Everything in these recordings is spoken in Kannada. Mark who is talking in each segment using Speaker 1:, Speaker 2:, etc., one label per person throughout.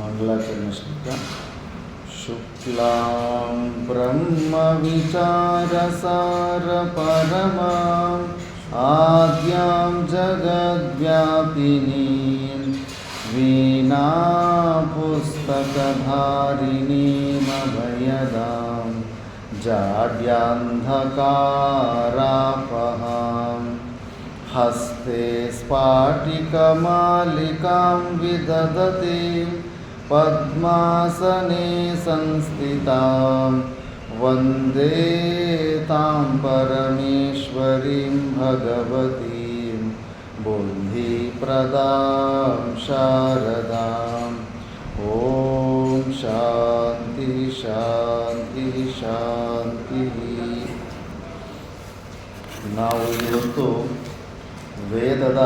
Speaker 1: ಮಂಗಳಾಚರಣೆ ಶುಕ್ಲಾಂ ಬ್ರಹ್ಮ ವಿಚಾರಸಾರ ಪರಮಾಂ ಆದ್ಯಾಂ ಜಗದ್ವ್ಯಾಪಿನೀಂ ವೀಣಾ ಪುಸ್ತಕಧಾರಿಣೀಂ ಅಭಯದಾಂ ಜಾಡ್ಯಾಂಧಕಾರಾಪಹಾಂ ಹಸ್ತೆ ಸ್ಫಾಟಿಕಮಾಲಿಕಾಂ ವಿದಧತೀಂ ಪದ್ಮಾಸನೆ ಸಂಸ್ಥಿತಾಂ ವಂದೇ ತಾಂ ಪರಮೇಶ್ವರೀಂ ಭಗವತೀಂ ಬುದ್ಧಿಪ್ರದಾಂ ಶಾರದಾಂ. ಓಂ ಶಾಂತಿ ಶಾಂತಿ ಶಾಂತಿ. ನಾವು ಇವತ್ತು ವೇದದ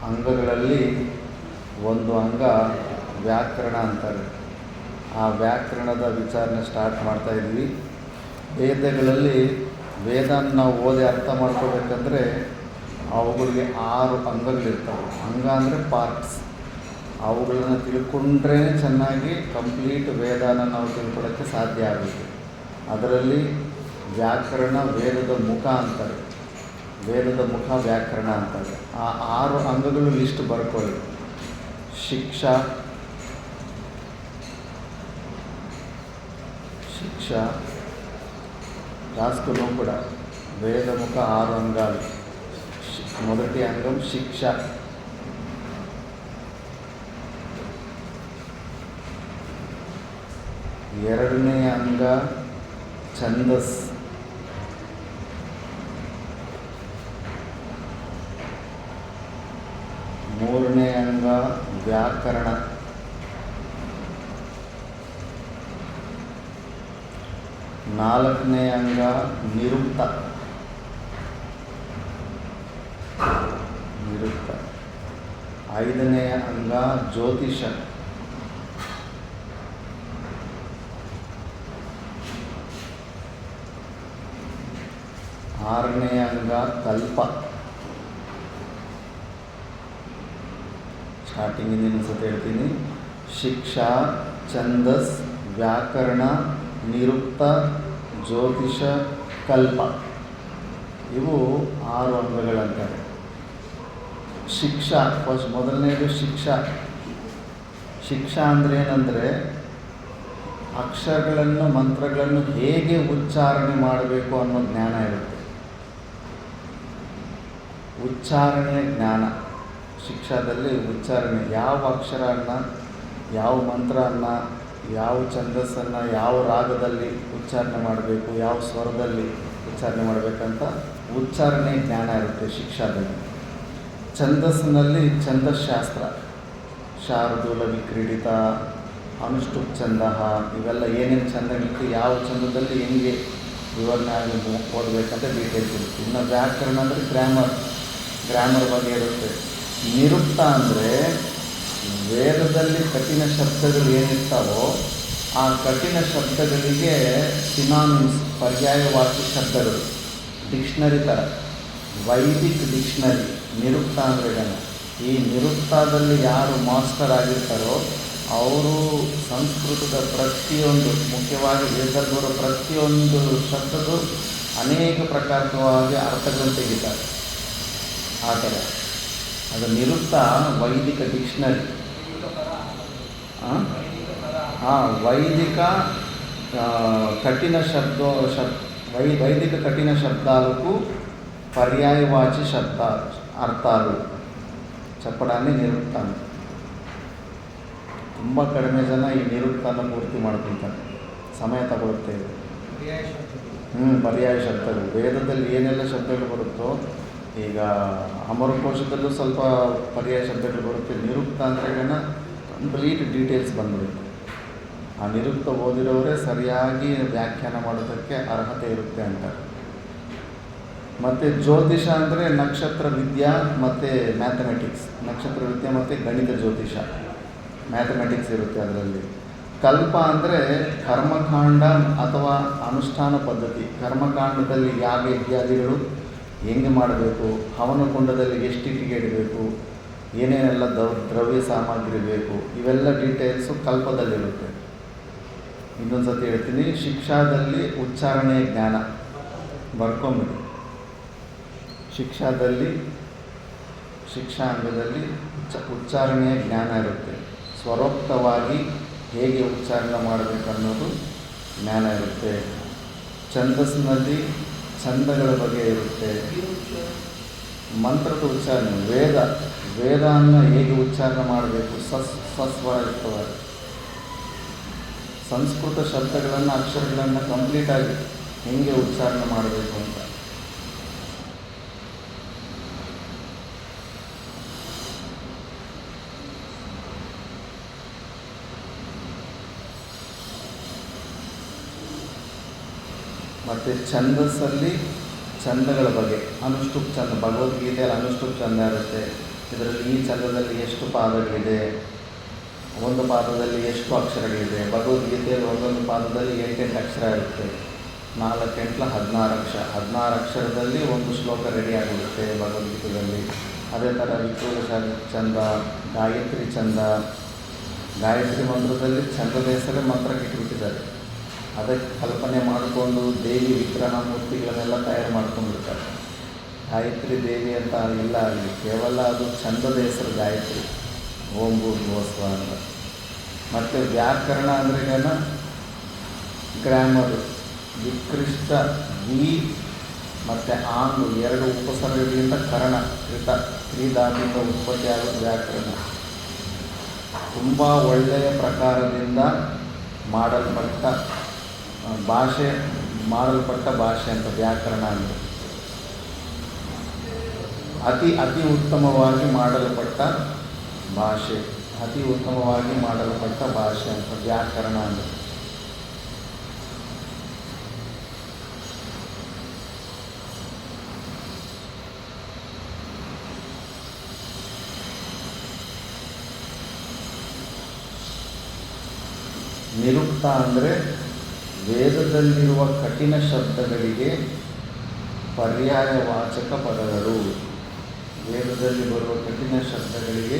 Speaker 1: ಅಂಗಗಳಲ್ಲಿ ಒಂದು ಅಂಗ ವ್ಯಾಕರಣ ಅಂತಾರೆ. ಆ ವ್ಯಾಕರಣದ ವಿಚಾರಣೆ ಸ್ಟಾರ್ಟ್ ಮಾಡ್ತಾ ಇದ್ವಿ. ವೇದಗಳಲ್ಲಿ ವೇದನ ನಾವು ಓದಿ ಅರ್ಥ ಮಾಡ್ಕೋಬೇಕಂದ್ರೆ ಅವುಗಳಿಗೆ 6 ಅಂಗಗಳಿರ್ತವೆ. ಅಂಗ ಅಂದರೆ ಪಾರ್ಟ್ಸ್. ಅವುಗಳನ್ನು ತಿಳ್ಕೊಂಡ್ರೇ ಚೆನ್ನಾಗಿ ಕಂಪ್ಲೀಟ್ ವೇದನ ನಾವು ತಿಳ್ಕೊಳ್ಳೋಕ್ಕೆ ಸಾಧ್ಯ ಆಗುತ್ತೆ. ಅದರಲ್ಲಿ ವ್ಯಾಕರಣ ವೇದದ ಮುಖ ಅಂತಾರೆ. ವೇದದ ಮುಖ ವ್ಯಾಕರಣ ಅಂತಾರೆ. ಆ 6 ಅಂಗಗಳು ಲಿಸ್ಟ್ ಬರ್ಕೊಳ್ಳಿ. ಶಿಕ್ಷಾ, రాసుకున్నాం కూడా. వేదముఖ 6 అంగాలు. మొదటి అంగం శిక్ష. ಎರಡನೇ ಅಂಗ ಛಂದಸ್. ಮೂರನೇ ಅಂಗ ವ್ಯಾಕರಣ. ನಾಲ್ಕನೇ ಅಂಗ ನಿರುಕ್ತ. ಐದನೇ ಅಂಗ ಜ್ಯೋತಿಷ. ಆರನೇ ಅಂಗ ಕಲ್ಪ. ಸ್ಟಾರ್ಟಿಂಗಿಂದ ಇನ್ನೊಂದ್ಸತಿ ಹೇಳ್ತೀನಿ. ಶಿಕ್ಷಾ, ಛಂದಸ್, ವ್ಯಾಕರಣ, ನಿರುಕ್ತ, ಜ್ಯೋತಿಷ, ಕಲ್ಪ. ಇವು 6 ಅಂಗಗಳಂತಾರೆ. ಶಿಕ್ಷಾ ಫಸ್ಟ್ ಮೊದಲನೇದು ಶಿಕ್ಷಾ. ಶಿಕ್ಷಾ ಅಂದರೆ ಏನಂದರೆ ಅಕ್ಷರಗಳನ್ನು ಮಂತ್ರಗಳನ್ನು ಹೇಗೆ ಉಚ್ಚಾರಣೆ ಮಾಡಬೇಕು ಅನ್ನೋ ಜ್ಞಾನ ಇರುತ್ತೆ. ಉಚ್ಚಾರಣೆಯ ಜ್ಞಾನ. ಶಿಕ್ಷಾದಲ್ಲಿ ಉಚ್ಚಾರಣೆ, ಯಾವ ಅಕ್ಷರವನ್ನು, ಯಾವ ಮಂತ್ರವನ್ನು, ಯಾವ ಛಂದಸ್ಸನ್ನು ಯಾವ ರಾಗದಲ್ಲಿ ಉಚ್ಚಾರಣೆ ಮಾಡಬೇಕು, ಯಾವ ಸ್ವರದಲ್ಲಿ ಉಚ್ಚಾರಣೆ ಮಾಡಬೇಕಂತ ಉಚ್ಚಾರಣೆ ಜ್ಞಾನ ಇರುತ್ತೆ ಶಿಕ್ಷಾದಲ್ಲಿ. ಛಂದಸ್ಸಿನಲ್ಲಿ ಛಂದಸ್ಶಾಸ್ತ್ರ, ಶಾರ್ದೂಲ, ವಿಕ್ರೀಡಿತ, ಅನುಷ್ಠುಪ್ ಛಂದ, ಇವೆಲ್ಲ ಏನೇನು ಛಂದಗಳಿತ್ತು, ಯಾವ ಛಂದದಲ್ಲಿ ಹೆಂಗೆ ವಿವರಣೆ ಆಗಿ ಓದಬೇಕಂತ ಡೀಟೇಲ್ಸ್ ಇರುತ್ತೆ. ಇನ್ನು ವ್ಯಾಕರಣ ಅಂದರೆ ಗ್ರಾಮರ್ ಬಗ್ಗೆ ಇರುತ್ತೆ. ನಿರುಕ್ತ ಅಂದರೆ ವೇದದಲ್ಲಿ ಕಠಿಣ ಶಬ್ದಗಳು ಏನಿರ್ತಾವೋ ಆ ಕಠಿಣ ಶಬ್ದಗಳಿಗೆ ಸಿನಾನಿಮ್ಸ್, ಪರ್ಯಾಯವಾಚಿ ಶಬ್ದಗಳು, ಡಿಕ್ಷನರಿ ಥರ, ವೈದಿಕ್ ಡಿಕ್ಷನರಿ. ನಿರುಕ್ತ ಅಂದರೆ ಏನು? ಈ ನಿರುಕ್ತದಲ್ಲಿ ಯಾರು ಮಾಸ್ಟರ್ ಆಗಿರ್ತಾರೋ ಅವರು ಸಂಸ್ಕೃತದ ಪ್ರತಿಯೊಂದು, ಮುಖ್ಯವಾಗಿ ವೇದದಲ್ಲಿ ಬರೋ ಪ್ರತಿಯೊಂದು ಶಬ್ದದ್ದು ಅನೇಕ ಪ್ರಕಾರವಾಗಿ ಅರ್ಥಗಳನ್ನು ತೆಗಿತಾರೆ. ಆ ಥರ ಅದು ನಿರುಕ್ತ ವೈದಿಕ ಡಿಕ್ಷನರಿ. వైదిక కఠిన వైదిక కఠిన శబ్దాలకు పర్యాయవాచి అర్థాలు చెప్పడాన్ని నిరుక్తాను. ತುಂಬ ಕಡಿಮೆ ಜನ ಈ ನಿರುಕ್ತನ ಪೂರ್ತಿ ಮಾಡ್ಕೊಳ್ತಾರೆ. ಸಮಯ ತಗೊಳುತ್ತೆ ಇದು. ಪರ್ಯಾಯ ಶಬ್ದಗಳು ವೇದದಲ್ಲಿ ಏನೆಲ್ಲ ಶಬ್ದಗಳು ಬರುತ್ತೋ, ಈಗ ಅಮರಕೋಶದಲ್ಲೂ ಸ್ವಲ್ಪ ಪರ್ಯಾಯ ಶಬ್ದಗಳು ಬರುತ್ತೆ. ನಿರುಕ್ತ ಅಂದರೆ ಕಂಪ್ಲೀಟ್ ಡೀಟೇಲ್ಸ್ ಬಂದ್ಬಿಡುತ್ತೆ. ಆ ನಿರುಕ್ತ ಓದಿರೋರೇ ಸರಿಯಾಗಿ ವ್ಯಾಖ್ಯಾನ ಮಾಡೋದಕ್ಕೆ ಅರ್ಹತೆ ಇರುತ್ತೆ ಅಂತಾರೆ. ಮತ್ತು ಜ್ಯೋತಿಷ ಅಂದರೆ ನಕ್ಷತ್ರ ವಿದ್ಯಾ ಮತ್ತು ಮ್ಯಾಥಮೆಟಿಕ್ಸ್. ನಕ್ಷತ್ರ ವಿದ್ಯೆ ಮತ್ತು ಗಣಿತ ಜ್ಯೋತಿಷ, ಮ್ಯಾಥಮೆಟಿಕ್ಸ್ ಇರುತ್ತೆ ಅದರಲ್ಲಿ. ಕಲ್ಪ ಅಂದರೆ ಕರ್ಮಕಾಂಡ ಅಥವಾ ಅನುಷ್ಠಾನ ಪದ್ಧತಿ. ಕರ್ಮಕಾಂಡದಲ್ಲಿ ಯಾಗ ಇತ್ಯಾದಿಗಳು ಹೆಂಗೆ ಮಾಡಬೇಕು, ಹವನ ಕುಂಡದಲ್ಲಿ ಎಷ್ಟು ಇಟ್ಟಿಗೆ ಇಡಬೇಕು, ಏನೇನೆಲ್ಲ ದ್ರವ್ಯ ಸಾಮಗ್ರಿ ಬೇಕು, ಇವೆಲ್ಲ ಡೀಟೇಲ್ಸು ಕಲ್ಪದಲ್ಲಿರುತ್ತೆ. ಇನ್ನೊಂದು ಸತಿ ಹೇಳ್ತೀನಿ, ಶಿಕ್ಷಾದಲ್ಲಿ ಉಚ್ಚಾರಣೆ ಜ್ಞಾನ ಬರ್ಕೊಂಬಿಡಿ. ಶಿಕ್ಷಾಂಗದಲ್ಲಿ ಉಚ್ಚಾರಣೆಯ ಜ್ಞಾನ ಇರುತ್ತೆ. ಸ್ವರೋಕ್ತವಾಗಿ ಹೇಗೆ ಉಚ್ಚಾರಣೆ ಮಾಡಬೇಕನ್ನೋದು ಜ್ಞಾನ ಇರುತ್ತೆ. ಛಂದಸ್ಸಿನಲ್ಲಿ ಛಂದಗಳ ಬಗ್ಗೆ ಇರುತ್ತೆ. ಮಂತ್ರದ ಉಚ್ಚಾರಣೆ, ವೇದವನ್ನು ಹೇಗೆ ಉಚ್ಚಾರಣೆ ಮಾಡಬೇಕು, ಸಸ್ವರಯುಕ್ತವಾಗಿ. ಸಂಸ್ಕೃತ ಶಬ್ದಗಳನ್ನು, ಅಕ್ಷರಗಳನ್ನು ಕಂಪ್ಲೀಟಾಗಿ ಹೇಗೆ ಉಚ್ಚಾರಣೆ ಮಾಡಬೇಕು ಅಂತ. ಮತ್ತು ಛಂದಸ್ಸಲ್ಲಿ ಛಂದಗಳ ಬಗ್ಗೆ, ಅನುಷ್ಠುಪ್ ಛಂದ, ಭಗವದ್ಗೀತೆಯಲ್ಲಿ ಅನುಷ್ಠುಪ್ ಛಂದ ಇರುತ್ತೆ. ಇದರಲ್ಲಿ ಈ ಛಂದದಲ್ಲಿ ಎಷ್ಟು ಪಾದಗಳಿದೆ, ಒಂದು ಪಾದದಲ್ಲಿ ಎಷ್ಟು ಅಕ್ಷರಗಳಿದೆ. ಭಗವದ್ಗೀತೆಯಲ್ಲಿ ಒಂದೊಂದು ಪಾದದಲ್ಲಿ 8 ಅಕ್ಷರ ಇರುತ್ತೆ. 4 × 16 ಅಕ್ಷರದಲ್ಲಿ ಒಂದು ಶ್ಲೋಕ ರೆಡಿ ಆಗಿರುತ್ತೆ ಭಗವದ್ಗೀತೆಯಲ್ಲಿ. ಅದೇ ಥರ ವಿಪುಲ ಛಂದ, ಗಾಯತ್ರಿ ಛಂದ. ಗಾಯತ್ರಿ ಮಂತ್ರದಲ್ಲಿ ಛಂದದ ಹೆಸರೇ ಮಂತ್ರಕ್ಕೆ ಇಟ್ಬಿಟ್ಟಿದ್ದಾರೆ. ಅದಕ್ಕೆ ಕಲ್ಪನೆ ಮಾಡಿಕೊಂಡು ದೇವಿ ವಿಗ್ರಹ ಮೂರ್ತಿಗಳನ್ನೆಲ್ಲ ತಯಾರು ಮಾಡ್ಕೊಂಡಿರ್ತಾರೆ. ಗಾಯತ್ರಿ ದೇವಿ ಅಂತ ಇಲ್ಲ, ಅಲ್ಲಿ ಕೇವಲ ಅದು ಛಂದದ ಹೆಸರು ಗಾಯತ್ರಿ, ಓಂ ಭೂರ್ಭುವಸ್ವ ಅಂತ. ಮತ್ತು ವ್ಯಾಕರಣ ಅಂದ್ರೇನ, ಗ್ರಾಮರು, ವಿಕೃಷ್ಟ ವಿ ಮತ್ತು ಆಂಗು 2 ಉಪಸರ್ಗಗಳಿಂದ ಕರಣ ಕ್ರೀಧಾದಿಂದ ಉತ್ಪತ್ತಿ ಆಗೋದು ವ್ಯಾಕರಣ. ತುಂಬ ಒಳ್ಳೆಯ ಪ್ರಕಾರದಿಂದ ಮಾಡಲ್ಪಟ್ಟ ಭಾಷೆ ಅಂತ ವ್ಯಾಕರಣ ಅಂದರೆ. ಅತಿ ಉತ್ತಮವಾಗಿ ಮಾಡಲ್ಪಟ್ಟ ಭಾಷೆ ಅಂತ ವ್ಯಾಕರಣ ಅಂದರೆ. ನಿರುಕ್ತ ಅಂದರೆ ವೇದದಲ್ಲಿರುವ ಕಠಿಣ ಶಬ್ದಗಳಿಗೆ ಪರ್ಯಾಯವಾಚಕ ಪದಗಳು. ವೇದದಲ್ಲಿ ಬರುವ ಕಠಿಣ ಶಬ್ದಗಳಿಗೆ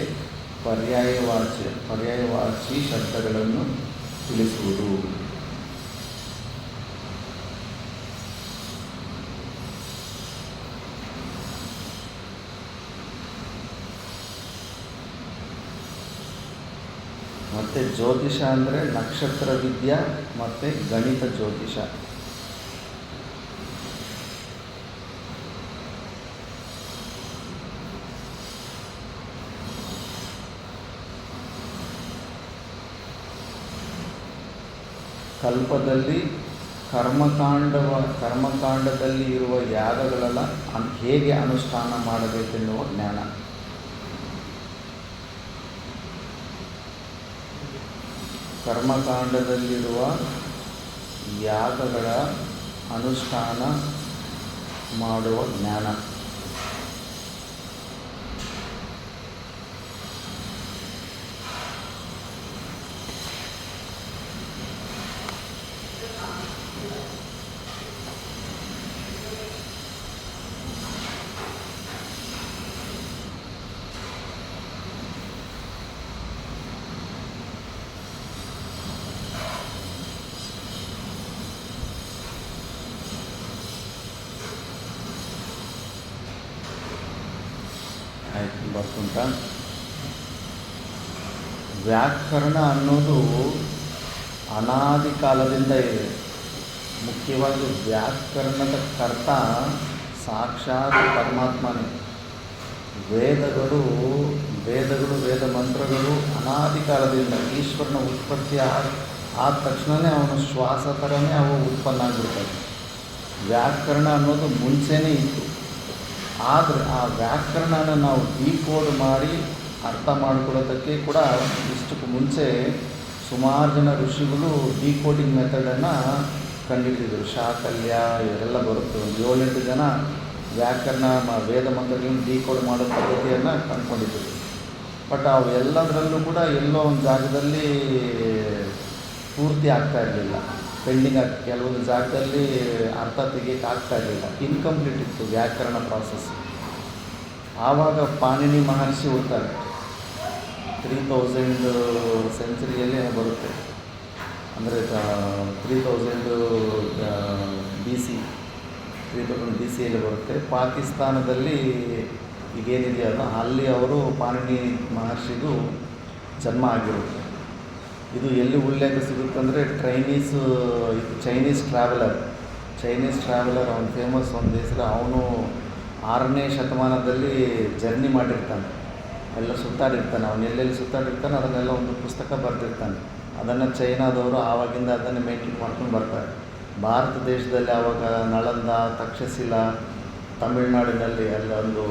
Speaker 1: ಪರ್ಯಾಯವಾಚಿ ಶಬ್ದಗಳನ್ನು ತಿಳಿಸುವುದು. ಮತ್ತು ಜ್ಯೋತಿಷ ಅಂದರೆ ನಕ್ಷತ್ರ ವಿದ್ಯಾ ಮತ್ತು ಗಣಿತ ಜ್ಯೋತಿಷ. ಕಲ್ಪದಲ್ಲಿ ಕರ್ಮಕಾಂಡದಲ್ಲಿ ಇರುವ ಯಾಗಗಳೆಲ್ಲ ಹೇಗೆ ಅನುಷ್ಠಾನ ಮಾಡಬೇಕೆನ್ನುವ ಜ್ಞಾನ. ಕರ್ಮಕಾಂಡದಲ್ಲಿರುವ ಯಾಗಗಳ ಅನುಷ್ಠಾನ ಮಾಡುವ ಜ್ಞಾನ. ಬರ್ಕೊಂತ ವ್ಯಾಕರಣ ಅನ್ನೋದು ಅನಾದಿ ಕಾಲದಿಂದ ಇದೆ. ಮುಖ್ಯವಾಗಿ ವ್ಯಾಕರಣದ ಕರ್ತ ಸಾಕ್ಷಾತ್ ಪರಮಾತ್ಮನೇ. ವೇದಗಳು ವೇದ ಮಂತ್ರಗಳು ಅನಾದಿ ಕಾಲದಿಂದ ಈಶ್ವರನ ಉತ್ಪತ್ತಿ ಆದ ತಕ್ಷಣವೇ ಅವನ ಶ್ವಾಸ ಥರನೇ ಅವು ಉತ್ಪನ್ನ ಆಗಿಬಿಡ್ತವೆ. ವ್ಯಾಕರಣ ಅನ್ನೋದು ಮುಂಚೆನೇ ಇತ್ತು. ಆದರೆ ಆ ವ್ಯಾಕರಣನ ನಾವು ಡಿಕೋಡ್ ಮಾಡಿ ಅರ್ಥ ಮಾಡ್ಕೊಳ್ಳೋದಕ್ಕೆ ಕೂಡ ಇಷ್ಟಕ್ಕೆ ಮುಂಚೆ ಸುಮಾರು ಜನ ಋಷಿಗಳು ಡಿಕೋಡಿಂಗ್ ಮೆಥಡನ್ನು ಕಂಡುಹಿಡಿದಿದ್ರು. ಶಾಕಲ್ಯ ಇವರೆಲ್ಲ ಬರುತ್ತೆ. ಒಂದು 7-8 ಜನ ವ್ಯಾಕರಣ ವೇದ ಮಂತ್ರಗಳನ್ನು ಡಿಕೋಡ್ ಮಾಡೋ ಪದ್ಧತಿಯನ್ನು ಕಂಡುಕೊಂಡಿದ್ದರು. ಬಟ್ ಅವೆಲ್ಲದರಲ್ಲೂ ಕೂಡ ಎಲ್ಲೋ ಒಂದು ಜಾಗದಲ್ಲಿ ಪೂರ್ತಿ ಆಗ್ತಾ ಇರಲಿಲ್ಲ, ಪೆಂಡಿಂಗ್ ಕೆಲವೊಂದು ಜಾಗದಲ್ಲಿ ಅರ್ಥ ತೆಗಿಯೋಕ್ಕೆ ಆಗ್ತಾ ಇರಲಿಲ್ಲ, ಇನ್ಕಂಪ್ಲೀಟ್ ಇತ್ತು ವ್ಯಾಕರಣ ಪ್ರಾಸೆಸ್. ಆವಾಗ ಪಾಣಿನಿ ಮಹರ್ಷಿ ಹುಡ್ತಾರೆ. 3000 ಸೆಂಚುರಿಯಲ್ಲಿ ಬರುತ್ತೆ, ಅಂದರೆ 3000 BC, 3000 BCಯಲ್ಲಿ ಬರುತ್ತೆ. ಪಾಕಿಸ್ತಾನದಲ್ಲಿ ಈಗೇನಿದೆಯಲ್ಲ ಅಲ್ಲಿ ಅವರು ಪಾಣಿನಿ ಮಹರ್ಷಿದು ಜನ್ಮ ಆಗಿರುತ್ತೆ. ಇದು ಎಲ್ಲಿ ಉಲ್ಲೇಖ ಸಿಗುತ್ತೆ ಅಂದರೆ ಚೈನೀಸ್ ಟ್ರಾವೆಲರ್ ಅವನು ಫೇಮಸ್ ಒಂದು ಹೆಸರು. ಅವನು 6ನೇ ಶತಮಾನದಲ್ಲಿ ಜರ್ನಿ ಮಾಡಿರ್ತಾನೆ, ಎಲ್ಲ ಸುತ್ತಾಡಿರ್ತಾನೆ. ಅವನು ಎಲ್ಲೆಲ್ಲಿ ಸುತ್ತಾಡಿರ್ತಾನೆ ಅದನ್ನೆಲ್ಲ ಒಂದು ಪುಸ್ತಕ ಬರೆದಿರ್ತಾನೆ. ಅದನ್ನು ಚೈನಾದವರು ಆವಾಗಿಂದ ಅದನ್ನು ಮೇಂಟೈನ್ ಮಾಡ್ಕೊಂಡು ಬರ್ತಾರೆ. ಭಾರತ ದೇಶದಲ್ಲಿ ಆವಾಗ ನಳಂದ, ತಕ್ಷಶಿಲಾ, ತಮಿಳುನಾಡಿನಲ್ಲಿ ಅಲ್ಲೊಂದು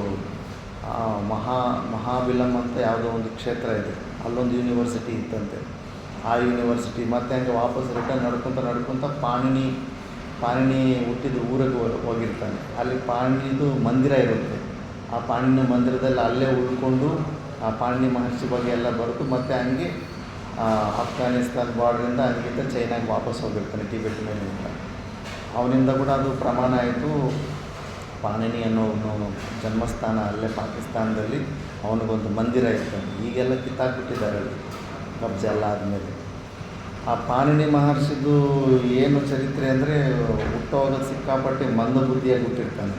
Speaker 1: ಮಹಾಬಿಲಂ ಅಂತ ಯಾವುದೋ ಒಂದು ಕ್ಷೇತ್ರ ಇದೆ, ಅಲ್ಲೊಂದು ಯೂನಿವರ್ಸಿಟಿ ಇತ್ತಂತೆ. ಆ ಯೂನಿವರ್ಸಿಟಿ ಮತ್ತೆ ಹಂಗೆ ವಾಪಸ್ ರಿಟರ್ನ್ ನಡ್ಕೊತ ಪಾಣಿನಿ ಹುಟ್ಟಿದ ಊರಿಗೆ ಹೋಗಿರ್ತಾನೆ. ಅಲ್ಲಿ ಪಾಣಿನಿದು ಮಂದಿರ ಇರುತ್ತೆ. ಆ ಪಾಣಿನಿ ಮಂದಿರದಲ್ಲಿ ಅಲ್ಲೇ ಉಳ್ಕೊಂಡು ಆ ಪಾಣಿನಿ ಮಹರ್ಷಿ ಬಗ್ಗೆ ಎಲ್ಲ ಬರೆದು ಮತ್ತೆ ಹಂಗೆ ಅಫ್ಘಾನಿಸ್ತಾನ್ ಬಾರ್ಡ್ರಿಂದ ಹಂಗಿಂದ ಚೈನಾಗೆ ವಾಪಸ್ ಹೋಗಿರ್ತಾನೆ, ಟಿಬೆಟ್ ಮೇಲಿಂದ. ಅವನಿಂದ ಕೂಡ ಅದು ಪ್ರಮಾಣ ಆಯಿತು. ಪಾಣಿನಿ ಅನ್ನೋ ಜನ್ಮಸ್ಥಾನ ಅಲ್ಲೇ ಪಾಕಿಸ್ತಾನದಲ್ಲಿ ಅವನಿಗೊಂದು ಮಂದಿರ ಇರ್ತಾನೆ. ಈಗೆಲ್ಲ ಕಿತ್ತಾಕ್ಬಿಟ್ಟಿದ್ದಾರೆ ಅದು, ಕಬ್ಜೆ ಎಲ್ಲ ಆದಮೇಲೆ. ಆ ಪಾಣಿನಿ ಮಹರ್ಷಿದು ಏನು ಚರಿತ್ರೆ ಅಂದರೆ, ಹುಟ್ಟುವಾಗ ಸಿಕ್ಕಾಪಟ್ಟೆ ಮಂದಬುದ್ಧಿಯಾಗಿ ಹುಟ್ಟಿರ್ತಾನೆ.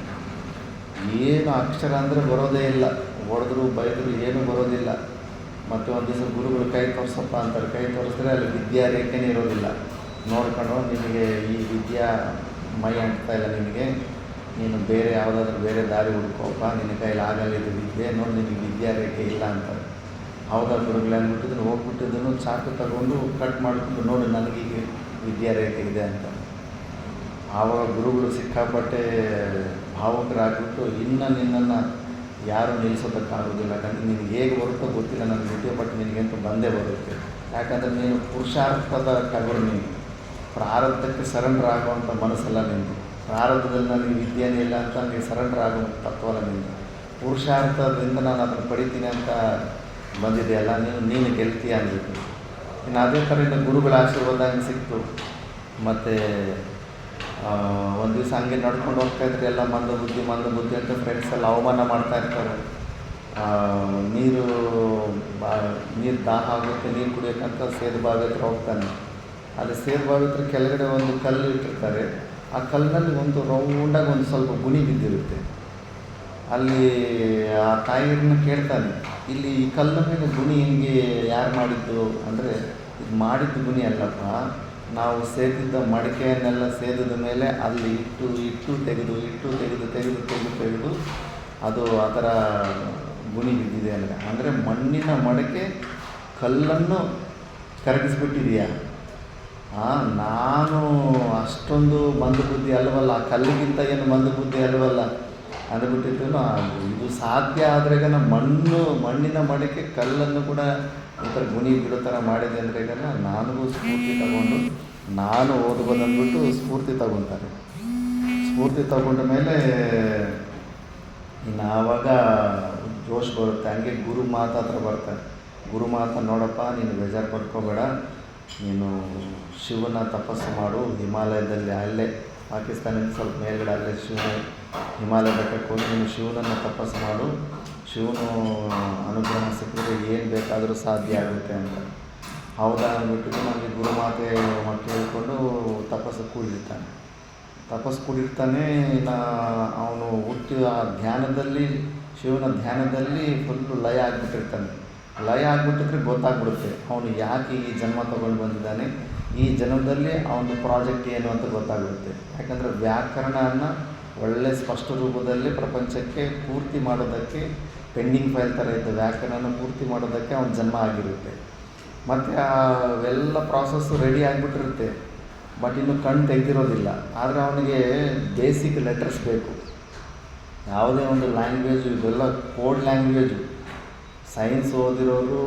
Speaker 1: ಏನು ಅಕ್ಷರ ಅಂದರೆ ಬರೋದೇ ಇಲ್ಲ, ಹೊಡೆದ್ರು ಬೈದರು ಏನೂ ಬರೋದಿಲ್ಲ. ಮತ್ತು ಒಂದು ದಿವಸ ಗುರುಗಳು ಕೈ ತೋರಿಸಪ್ಪ ಅಂತಾರೆ. ಕೈ ತೋರಿಸಿದ್ರೆ ಅಲ್ಲಿ ವಿದ್ಯಾ ರೇಖೆನೇ ಇರೋದಿಲ್ಲ. ನೋಡ್ಕೊಂಡು ನಿನಗೆ ಈ ವಿದ್ಯಾ ಮೈ ಅಂಟ್ತಾ ಇಲ್ಲ, ನೀನು ಬೇರೆ ದಾರಿ ಹುಡ್ಕೋಪ್ಪ, ನಿನ್ನ ಕೈಲಿ ಆಗಲ್ಲ ಇದು ವಿದ್ಯೆ, ನೋಡಿ ನಿನಗೆ ವಿದ್ಯಾ ರೇಖೆ ಇಲ್ಲ ಅಂತಾರೆ. ಹೌದಾ ಗುರುಗಳು ಅಂದ್ಬಿಟ್ಟಿದ್ರು. ಹೋಗ್ಬಿಟ್ಟಿದ್ದನು ಚಾಕು ತಗೊಂಡು ಕಟ್ ಮಾಡಿಕೊಂಡು, ನೋಡಿ ನನಗೀಗ ವಿದ್ಯಾ ರೇಖೆ ಇದೆ ಅಂತ. ಆವಾಗ ಗುರುಗಳು ಸಿಕ್ಕಾಪಟ್ಟೆ ಭಾವುಕರಾಗ್ಬಿಟ್ಟು, ಇನ್ನು ನಿನ್ನನ್ನು ಯಾರೂ ನಿಲ್ಲಿಸೋದಕ್ಕಾಗೋದಿಲ್ಲ, ಯಾಕಂದರೆ ನಿನಗೆ ಹೇಗೆ ಬರುತ್ತೋ ಗೊತ್ತಿಲ್ಲ ನನಗೆ ವಿದ್ಯೆ, ಬಟ್ ನಿನಗಂತೂ ಬಂದೇ ಬರುತ್ತೆ. ಯಾಕಂದರೆ ನೀನು ಪುರುಷಾರ್ಥದ ಟಗರು, ನೀನು ಪ್ರಾರಬ್ಧಕ್ಕೆ ಸರೆಂಡರ್ ಆಗುವಂಥ ಮನಸ್ಸಲ್ಲ ನಿಂದು. ಪ್ರಾರಬ್ಧದಲ್ಲಿ ನನಗೆ ವಿದ್ಯೆನೇ ಇಲ್ಲ ಅಂತ ನನಗೆ ಸರೆಂಡರ್ ಆಗೋ ತತ್ವಲ್ಲ ನಿಂದು. ಪುರುಷಾರ್ಥದಿಂದ ನಾನು ಅದನ್ನು ಪಡಿತೀನಿ ಅಂತ ಬಂದಿದೆಯಲ್ಲ, ನೀನು ಗೆಲ್ತೀಯ ಅಂದಿತ್ತು. ಇನ್ನು ಅದೇ ಥರ ಇನ್ನು ಗುರುಗಳ ಆಶೀರ್ವಾದ ಹಂಗೆ ಸಿಕ್ತು. ಮತ್ತು ಒಂದು ದಿವಸ ಹಂಗೆ ನಡ್ಕೊಂಡು ಹೋಗ್ತಾಯಿದ್ರೆ ಎಲ್ಲ ಮಂದಬುದ್ಧಿ ಅಂತ ಫ್ರೆಂಡ್ಸ್ ಎಲ್ಲ ಅವಮಾನ ಮಾಡ್ತಾಯಿರ್ತಾರೆ. ನೀರು ದಾಹ ಆಗುತ್ತೆ, ನೀರು ಕುಡಿಯೋಕ್ಕಂತ ಸೇದು ಬಾವಿ ಹತ್ರ ಹೋಗ್ತಾನೆ. ಅಲ್ಲಿ ಸೇದು ಬಾವಿ ಹತ್ರ ಕೆಳಗಡೆ ಒಂದು ಕಲ್ಲು ಇಟ್ಟಿರ್ತಾರೆ. ಆ ಕಲ್ಲಿನಲ್ಲಿ ಒಂದು ರೌಂಡಾಗಿ ಒಂದು ಸ್ವಲ್ಪ ಗುಣಿ ಬಿದ್ದಿರುತ್ತೆ. ಅಲ್ಲಿ ಆ ತಾಯಿಯರನ್ನ ಕೇಳ್ತಾನೆ, ಇಲ್ಲಿ ಈ ಕಲ್ಲ ಮೇಲೆ ಗುಣಿ ಹಿಂಗೆ ಯಾರು ಮಾಡಿದ್ದು ಅಂದರೆ, ಇದು ಮಾಡಿದ್ದು ಗುಣಿ ಅಲ್ಲಪ್ಪ, ನಾವು ಸೇದಿದ್ದ ಮಡಿಕೆಯನ್ನೆಲ್ಲ ಸೇದಿದ ಮೇಲೆ ಅಲ್ಲಿ ಇಟ್ಟು ತೆಗೆದು ಅದು ಆ ಥರ ಗುಣಿ ಬಿದ್ದಿದೆ ಅಂದರೆ ಮಣ್ಣಿನ ಮಡಕೆ ಕಲ್ಲನ್ನು ಕರಗಿಸ್ಬಿಟ್ಟಿದೆಯಾ? ನಾನು ಅಷ್ಟೊಂದು ಮಂದಬುದ್ಧಿ ಅಲ್ಲವಲ್ಲ, ಆ ಕಲ್ಲಿಗಿಂತ ಏನು ಮಂದಬುದ್ಧಿ ಅಲ್ಲವಲ್ಲ ಅಂದ್ಬಿಟ್ಟಿದ್ದು. ಇದು ಸಾಧ್ಯ ಆದ್ರೆಗ ಮಣ್ಣಿನ ಮಡಕೆ ಕಲ್ಲನ್ನು ಕೂಡ ಈ ಥರ ಗುಣಿ ಬಿಡೋ ಥರ ಮಾಡಿದೆ ಅಂದರೆ ನನಗೂ ಸ್ಫೂರ್ತಿ ತಗೊಂಡು ನಾನು ಓದ್ಬೋದು ಅಂದ್ಬಿಟ್ಟು ಸ್ಫೂರ್ತಿ ತಗೊತಾರೆ. ಸ್ಫೂರ್ತಿ ತಗೊಂಡ ಮೇಲೆ ಇನ್ನು ಆವಾಗ ಜೋಶ್ ಬರುತ್ತೆ. ಹಂಗೆ ಗುರುಮಾತ ಹತ್ರ ಬರ್ತಾರೆ. ಗುರುಮಾತ, ನೋಡಪ್ಪ ನೀನು ಬೇಜಾರು ಪಡ್ಕೋಬೇಡ, ನೀನು ಶಿವನ ತಪಸ್ಸು ಮಾಡು ಹಿಮಾಲಯದಲ್ಲಿ, ಅಲ್ಲೇ ಪಾಕಿಸ್ತಾನದಿಂದ ಸ್ವಲ್ಪ ಮೇಲ್ಗಡೆ ಅಲ್ಲೇ ಹಿಮಾಲಯ ಬೆಟ್ಟಕ್ಕೆ ಹೋಗಿ ನೀನು ಶಿವನನ್ನು ತಪಸ್ಸು ಮಾಡು, ಶಿವನು ಅನುಗ್ರಹ ಸಿಕ್ಕಿದ್ರೆ ಏನು ಬೇಕಾದರೂ ಸಾಧ್ಯ ಆಗುತ್ತೆ ಅಂತ. ಹೌದಾ ಅಂದ್ಬಿಟ್ಟು ನಮಗೆ ಗುರುಮಾತೆ ಮತ್ತು ಹೇಳ್ಕೊಂಡು ತಪಸ್ಸು ಕೂಡಿರ್ತಾನೆ. ಇನ್ನು ಅವನು ಹುಟ್ಟಿ ಆ ಧ್ಯಾನದಲ್ಲಿ, ಶಿವನ ಧ್ಯಾನದಲ್ಲಿ ಫುಲ್ಲು ಲಯ ಆಗಿಬಿಟ್ಟಿದ್ರೆ ಗೊತ್ತಾಗ್ಬಿಡುತ್ತೆ ಅವನು ಯಾಕೆ ಈ ಜನ್ಮ ತೊಗೊಂಡು ಬಂದಿದ್ದಾನೆ, ಈ ಜನ್ಮದಲ್ಲಿ ಅವನ ಪ್ರಾಜೆಕ್ಟ್ ಏನು ಅಂತ ಗೊತ್ತಾಗ್ಬಿಡುತ್ತೆ. ಯಾಕಂದರೆ ವ್ಯಾಕರಣವನ್ನು ಒಳ್ಳೆ ಸ್ಪಷ್ಟ ರೂಪದಲ್ಲಿ ಪ್ರಪಂಚಕ್ಕೆ ಪೂರ್ತಿ ಮಾಡೋದಕ್ಕೆ, ಪೆಂಡಿಂಗ್ ಫೈಲ್ ಥರ ಇದ್ದ ವ್ಯಾಕರಣ ಪೂರ್ತಿ ಮಾಡೋದಕ್ಕೆ ಅವನ ಜನ್ಮ ಆಗಿರುತ್ತೆ. ಮತ್ತು ಅವೆಲ್ಲ ಪ್ರಾಸೆಸ್ಸು ರೆಡಿ ಆಗಿಬಿಟ್ಟಿರುತ್ತೆ, ಬಟ್ ಇನ್ನೂ ಕಣ್ಣು ತೆಗೆದಿರೋದಿಲ್ಲ. ಆದರೆ ಅವನಿಗೆ ಬೇಸಿಕ್ ಲೆಟರ್ಸ್ ಬೇಕು. ಯಾವುದೇ ಒಂದು ಲ್ಯಾಂಗ್ವೇಜು, ಇವೆಲ್ಲ ಕೋಡ್ ಲ್ಯಾಂಗ್ವೇಜು. ಸೈನ್ಸ್ ಓದಿರೋರು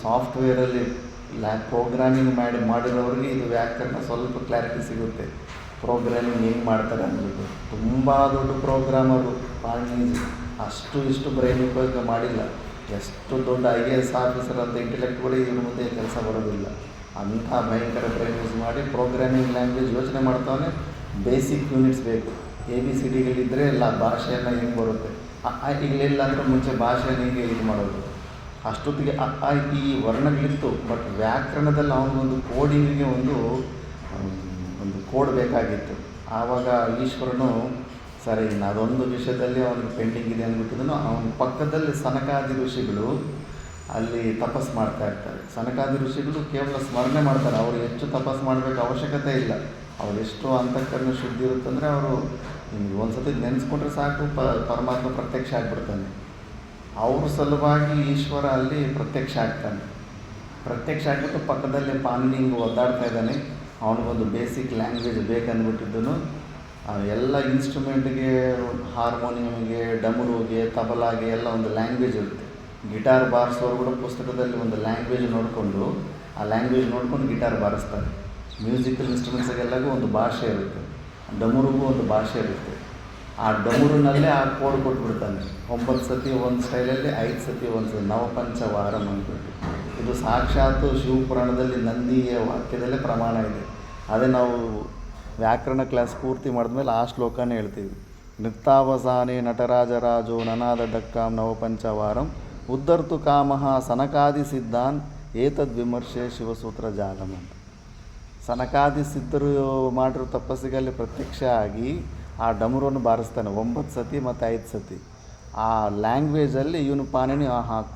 Speaker 1: ಸಾಫ್ಟ್ವೇರಲ್ಲಿ ಪ್ರೋಗ್ರಾಮಿಂಗ್ ಮಾಡಿರೋರಿಗೆ ಇದು ವ್ಯಾಕರಣ ಸ್ವಲ್ಪ ಕ್ಲಾರಿಟಿ ಸಿಗುತ್ತೆ. ಪ್ರೋಗ್ರಾಮಿಂಗ್ ಹೆಂಗೆ ಮಾಡ್ತಾರೆ ಅಂದ್ಬಿಟ್ಟು ತುಂಬ ದೊಡ್ಡ ಪ್ರೋಗ್ರಾಮರು ಪಾಣಿನಿ ಇಷ್ಟು ಬ್ರೈನ್ ಉಪಯೋಗ ಮಾಡಿಲ್ಲ. ಎಷ್ಟು ದೊಡ್ಡ IAS ಆಫೀಸರ್ ಅಂತ ಇಂಟೆಲೆಕ್ಟ್ಗಳು ಇವ್ರ ಮುಂದೆ ಕೆಲಸ ಬರೋದಿಲ್ಲ. ಅಂಥ ಭಯಂಕರ ಬ್ರೈನ್ ಯೂಸ್ ಮಾಡಿ ಪ್ರೋಗ್ರಾಮಿಂಗ್ ಲ್ಯಾಂಗ್ವೇಜ್ ಯೋಚನೆ ಮಾಡ್ತಾನೆ. ಬೇಸಿಕ್ ಯೂನಿಟ್ಸ್ ಬೇಕು. ABCDಗಳಿದ್ದರೆ ಎಲ್ಲ ಭಾಷೆಯನ್ನು ಹೆಂಗೆ ಬರುತ್ತೆ. ಈಗಲಿಲ್ಲ ಅಂದರೆ ಮುಂಚೆ ಭಾಷೆ ಹೀಗೆ ಇದು ಮಾಡೋದು. ಅಷ್ಟೊತ್ತಿಗೆ ಈ ವರ್ಣಗಳಿತ್ತು, ಬಟ್ ವ್ಯಾಕರಣದಲ್ಲಿ ಅವನಿಗೊಂದು ಕೋಡಿಂಗಿಗೆ ಒಂದು ಕೋಡ್ ಬೇಕಾಗಿತ್ತು. ಆವಾಗ ಈಶ್ವರನು ಸರಿ ಇನ್ನು ಅದೊಂದು ವಿಷಯದಲ್ಲಿ ಅವನಿಗೆ ಪೆಂಡಿಂಗ್ ಇದೆ ಅಂದ್ಬಿಟ್ಟಿದ್ದನು. ಅವನ ಪಕ್ಕದಲ್ಲಿ ಸನಕಾದಿ ಋಷಿಗಳು ಅಲ್ಲಿ ತಪಸ್ಸು ಮಾಡ್ತಾ ಇರ್ತಾರೆ. ಸನಕಾದಿ ಋಷಿಗಳು ಕೇವಲ ಸ್ಮರಣೆ ಮಾಡ್ತಾರೆ, ಅವರು ಹೆಚ್ಚು ತಪಸ್ಸು ಮಾಡಬೇಕು ಅವಶ್ಯಕತೆ ಇಲ್ಲ. ಅವರೆಷ್ಟು ಅಂತಃಕರಣ ಶುದ್ಧಿ ಇರುತ್ತಂದರೆ ಅವರು ನಿಮಗೆ ಒಂದು ಸತಿ ನೆನೆಸ್ಕೊಂಡ್ರೆ ಸಾಕು, ಪರಮಾತ್ಮ ಪ್ರತ್ಯಕ್ಷ ಆಗಿಬಿಡ್ತಾನೆ. ಅವ್ರ ಸಲುವಾಗಿ ಈಶ್ವರ ಅಲ್ಲಿ ಪ್ರತ್ಯಕ್ಷ ಆಗ್ತಾನೆ. ಪ್ರತ್ಯಕ್ಷ ಆಗಿಬಿಟ್ಟು ಪಕ್ಕದಲ್ಲಿ ಪಾಣಿನಿ ಹಿಂಗೆ ಒದ್ದಾಡ್ತಾ ಇದ್ದಾನೆ. ಅವನಿಗೊಂದು ಬೇಸಿಕ್ ಲ್ಯಾಂಗ್ವೇಜ್ ಬೇಕಂದ್ಬಿಟ್ಟಿದ್ದನು. ಎಲ್ಲ ಇನ್ಸ್ಟ್ರೂಮೆಂಟ್ಗೆ, ಹಾರ್ಮೋನಿಯಮ್ಗೆ, ಡಮರುಗೆ, ತಬಲಾಗೆ ಎಲ್ಲ ಒಂದು ಲ್ಯಾಂಗ್ವೇಜ್ ಇರುತ್ತೆ. ಗಿಟಾರ್ ಬಾರಿಸೋರು ಕೂಡ ಪುಸ್ತಕದಲ್ಲಿ ಒಂದು ಲ್ಯಾಂಗ್ವೇಜ್ ನೋಡಿಕೊಂಡು ಆ ಲ್ಯಾಂಗ್ವೇಜ್ ನೋಡ್ಕೊಂಡು ಗಿಟಾರ್ ಬಾರಿಸ್ತಾರೆ. ಮ್ಯೂಸಿಕಲ್ ಇನ್ಸ್ಟ್ರೂಮೆಂಟ್ಸ್ಗೆಲ್ಲಗೂ ಒಂದು ಭಾಷೆ ಇರುತ್ತೆ, ಡಮರುಗೂ ಒಂದು ಭಾಷೆ ಇರುತ್ತೆ. ಆ ಡಮರುನಲ್ಲೇ ಆ ಕೋಡ್ ಕೊಟ್ಬಿಡ್ತಾನೆ. 9 ಸತಿ ಒಂದು ಸ್ಟೈಲಲ್ಲಿ, 5 ಸತಿ ಒಂದು ನವಪಂಚವಾರಂ ಅಂದ್ಬಿಟ್ಟು. ಇದು ಸಾಕ್ಷಾತ್ ಶಿವಪುರಾಣದಲ್ಲಿ ನಂದಿಯ ವಾಕ್ಯದಲ್ಲೇ ಪ್ರಮಾಣ ಇದೆ. ಅದೇ ನಾವು ವ್ಯಾಕರಣ ಕ್ಲಾಸ್ ಪೂರ್ತಿ ಮಾಡಿದ್ಮೇಲೆ ಆ ಶ್ಲೋಕನೇ ಹೇಳ್ತೀವಿ. ನೃತ್ತಾವಸಾನೆ ನಟರಾಜರಾಜೋ ನನಾದ ಡಕ್ಕಾಂ ನವಪಂಚವಾರಂ ಉದ್ಧರ್ತು ಕಾಮಃ ಸನಕಾದಿ ಸಿದ್ಧಾನ್ ಏತದ್ ವಿಮರ್ಶೆ ಶಿವಸೂತ್ರ ಜಾಲಂ ಅಂತ. ಸನಕಾದಿ ಸಿದ್ಧರು ಮಾಡಿರೋ ತಪಸ್ಸಿಗೆ ಅಲ್ಲಿ ಪ್ರತ್ಯಕ್ಷ ಆಗಿ ಆ ಡಮರುವನ್ನು ಬಾರಿಸ್ತಾನೆ 9 ಸತಿ ಮತ್ತು 5 ಸತಿ. ಆ ಲ್ಯಾಂಗ್ವೇಜಲ್ಲಿ ಇವನು ಪಾಣಿನಿ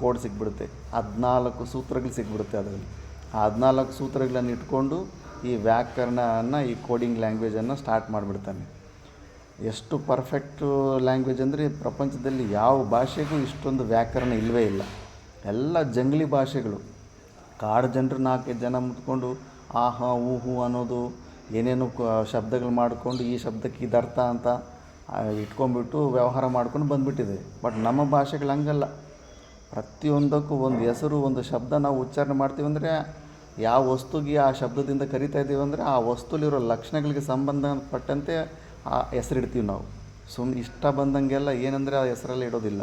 Speaker 1: ಕೋಡ್ ಸಿಕ್ಬಿಡುತ್ತೆ. 14 ಸೂತ್ರಗಳು ಸಿಕ್ಬಿಡುತ್ತೆ ಅದರಲ್ಲಿ. ಆ 14 ಸೂತ್ರಗಳನ್ನು ಇಟ್ಕೊಂಡು ಈ ವ್ಯಾಕರಣವನ್ನು, ಈ ಕೋಡಿಂಗ್ ಲ್ಯಾಂಗ್ವೇಜನ್ನು ಸ್ಟಾರ್ಟ್ ಮಾಡಿಬಿಡ್ತಾನೆ. ಎಷ್ಟು ಪರ್ಫೆಕ್ಟು ಲ್ಯಾಂಗ್ವೇಜ್ ಅಂದರೆ ಪ್ರಪಂಚದಲ್ಲಿ ಯಾವ ಭಾಷೆಗೂ ಇಷ್ಟೊಂದು ವ್ಯಾಕರಣ ಇಲ್ಲವೇ ಇಲ್ಲ. ಎಲ್ಲ ಜಂಗಲಿ ಭಾಷೆಗಳು. ಕಾಡು ಜನರು 4-5 ಜನ ಮುಟ್ಕೊಂಡು ಆಹಾ ಊಹು ಅನ್ನೋದು ಏನೇನು ಶಬ್ದಗಳು ಮಾಡಿಕೊಂಡು ಈ ಶಬ್ದಕ್ಕೆ ಇದರ್ಥ ಅಂತ ಇಟ್ಕೊಂಡ್ಬಿಟ್ಟು ವ್ಯವಹಾರ ಮಾಡ್ಕೊಂಡು ಬಂದುಬಿಟ್ಟಿದೆ. ಬಟ್ ನಮ್ಮ ಭಾಷೆಗಳು ಹಂಗಲ್ಲ. ಪ್ರತಿಯೊಂದಕ್ಕೂ ಒಂದು ಹೆಸರು, ಒಂದು ಶಬ್ದ ನಾವು ಉಚ್ಚಾರಣೆ ಮಾಡ್ತೀವಿ ಅಂದರೆ ಯಾವ ವಸ್ತುಗೆ ಆ ಶಬ್ದದಿಂದ ಕರಿತಾ ಇದ್ದೀವಿ ಅಂದರೆ ಆ ವಸ್ತುಲಿರೋ ಲಕ್ಷಣಗಳಿಗೆ ಸಂಬಂಧಪಟ್ಟಂತೆ ಆ ಹೆಸರಿಡ್ತೀವಿ ನಾವು. ಇಷ್ಟ ಬಂದಂಗೆಲ್ಲ ಏನಂದರೆ ಆ ಹೆಸರಲ್ಲಿ ಇಡೋದಿಲ್ಲ.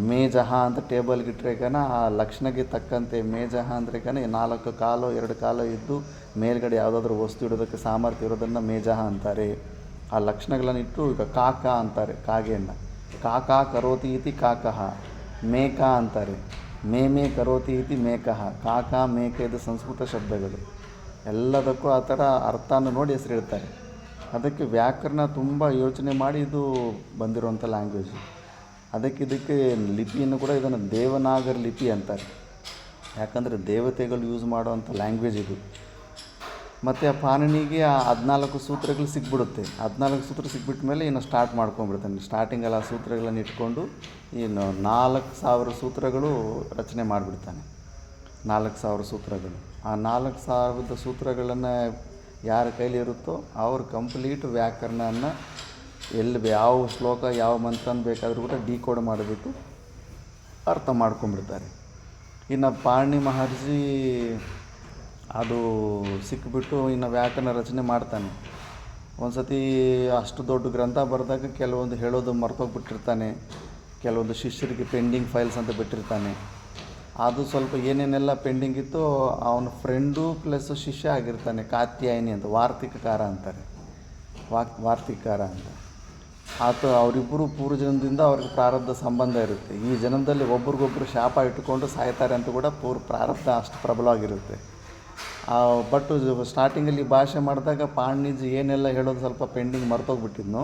Speaker 1: ಮೇಜಹ ಅಂತ ಟೇಬಲ್ಗೆ ಇಟ್ಟರೆ ಆ ಲಕ್ಷಣಕ್ಕೆ ತಕ್ಕಂತೆ ಮೇಜಹ ಅಂದರೆ 4 ಕಾಲು 2 ಕಾಲು ಇದ್ದು ಮೇಲ್ಗಡೆ ಯಾವುದಾದ್ರೂ ವಸ್ತು ಇಡೋದಕ್ಕೆ ಸಾಮರ್ಥ್ಯ ಇರೋದನ್ನು ಮೇಜಹ ಅಂತಾರೆ. ಆ ಲಕ್ಷಣಗಳನ್ನು ಇಟ್ಟು ಈಗ ಕಾಕ ಅಂತಾರೆ, ಕಾಗೆಯನ್ನು. ಕಾಕ ಕರೋತಿ ಇತಿ ಕಾಕಃ. ಮೇಕ ಅಂತಾರೆ, ಮೇ ಕರೋತಿ ಇತಿ ಮೇಕಃ. ಕಾಕ ಮೇಕ ಇದು ಸಂಸ್ಕೃತ ಶಬ್ದಗಳು. ಎಲ್ಲದಕ್ಕೂ ಆ ಥರ ಅರ್ಥನ ನೋಡಿ ಹೆಸರಿಡ್ತಾರೆ. ಅದಕ್ಕೆ ವ್ಯಾಕರಣ ತುಂಬ ಯೋಚನೆ ಮಾಡಿ ಇದು ಬಂದಿರುವಂಥ ಲ್ಯಾಂಗ್ವೇಜ್. ಇದಕ್ಕೆ ಲಿಪಿಯನ್ನು ಕೂಡ ಇದನ್ನು ದೇವನಾಗರಿ ಲಿಪಿ ಅಂತಾರೆ. ಯಾಕಂದರೆ ದೇವತೆಗಳು ಯೂಸ್ ಮಾಡೋವಂಥ ಲ್ಯಾಂಗ್ವೇಜ್ ಇದು. ಮತ್ತು ಆ ಪಾಣಿನಿಗೆ ಆ 14 ಸೂತ್ರಗಳು ಸಿಕ್ಬಿಡುತ್ತೆ. 14 ಸೂತ್ರ ಸಿಕ್ಬಿಟ್ಟ ಮೇಲೆ ಇನ್ನು ಸ್ಟಾರ್ಟ್ ಮಾಡ್ಕೊಂಡ್ಬಿಡ್ತಾನೆ. ಸ್ಟಾರ್ಟಿಂಗಲ್ಲಿ ಆ ಸೂತ್ರಗಳನ್ನು ಇಟ್ಕೊಂಡು ಇನ್ನು 4000 ಸೂತ್ರಗಳು ರಚನೆ ಮಾಡಿಬಿಡ್ತಾನೆ. 4000 ಸೂತ್ರಗಳು. ಆ 4000 ಸೂತ್ರಗಳನ್ನು ಯಾರ ಕೈಲಿರುತ್ತೋ ಅವರು ಕಂಪ್ಲೀಟ್ ವ್ಯಾಕರಣವನ್ನು ಯಾವ ಶ್ಲೋಕ ಯಾವ ಮಂತ್ರನ ಬೇಕಾದರೂ ಕೂಡ ಡಿಕೋಡ್ ಮಾಡಿಬಿಟ್ಟು ಅರ್ಥ ಮಾಡ್ಕೊಂಡ್ಬಿಡ್ತಾರೆ. ಇನ್ನು ಪಾಣಿ ಮಹರ್ಷಿ ಅದು ಸಿಕ್ಕಿಬಿಟ್ಟು ಇನ್ನು ವ್ಯಾಕರಣ ರಚನೆ ಮಾಡ್ತಾನೆ. ಒಂದು ಸತಿ ಅಷ್ಟು ದೊಡ್ಡ ಗ್ರಂಥ ಬರೆದಾಗ ಕೆಲವೊಂದು ಹೇಳೋದು ಮರ್ತೋಗ್ಬಿಟ್ಟಿರ್ತಾನೆ. ಕೆಲವೊಂದು ಶಿಷ್ಯರಿಗೆ ಪೆಂಡಿಂಗ್ ಫೈಲ್ಸ್ ಅಂತ ಬಿಟ್ಟಿರ್ತಾನೆ. ಅದು ಸ್ವಲ್ಪ ಏನೇನೆಲ್ಲ ಪೆಂಡಿಂಗ್ ಇತ್ತು ಅವನ ಫ್ರೆಂಡು ಪ್ಲಸ್ ಶಿಷ್ಯ ಆಗಿರ್ತಾನೆ, ಕಾತ್ಯಾಯಿನಿ ಅಂತ. ವಾರ್ತಿಕಕಾರ ಅಂತಾರೆ, ವಾರ್ತಿಕಕಾರ ಅಂತ. ಅವರಿಬ್ಬರು ಪೂರ್ವಜನ್ಮದಿಂದ ಅವ್ರಿಗೆ ಪ್ರಾರಬ್ಧ ಸಂಬಂಧ ಇರುತ್ತೆ. ಈ ಜನ್ಮದಲ್ಲಿ ಒಬ್ರಿಗೊಬ್ರು ಶಾಪ ಇಟ್ಟುಕೊಂಡು ಸಾಯ್ತಾರೆ ಅಂತ ಕೂಡ ಪ್ರಾರಬ್ಧ ಅಷ್ಟು ಪ್ರಬಲವಾಗಿರುತ್ತೆ. ಬಟ್ ಸ್ಟಾರ್ಟಿಂಗಲ್ಲಿ ಭಾಷೆ ಮಾಡಿದಾಗ ಪಾಣಿನಿಜಿ ಏನೆಲ್ಲ ಹೇಳೋದು ಸ್ವಲ್ಪ ಪೆಂಡಿಂಗ್ ಮರ್ತೋಗ್ಬಿಟ್ಟಿದ್ನೋ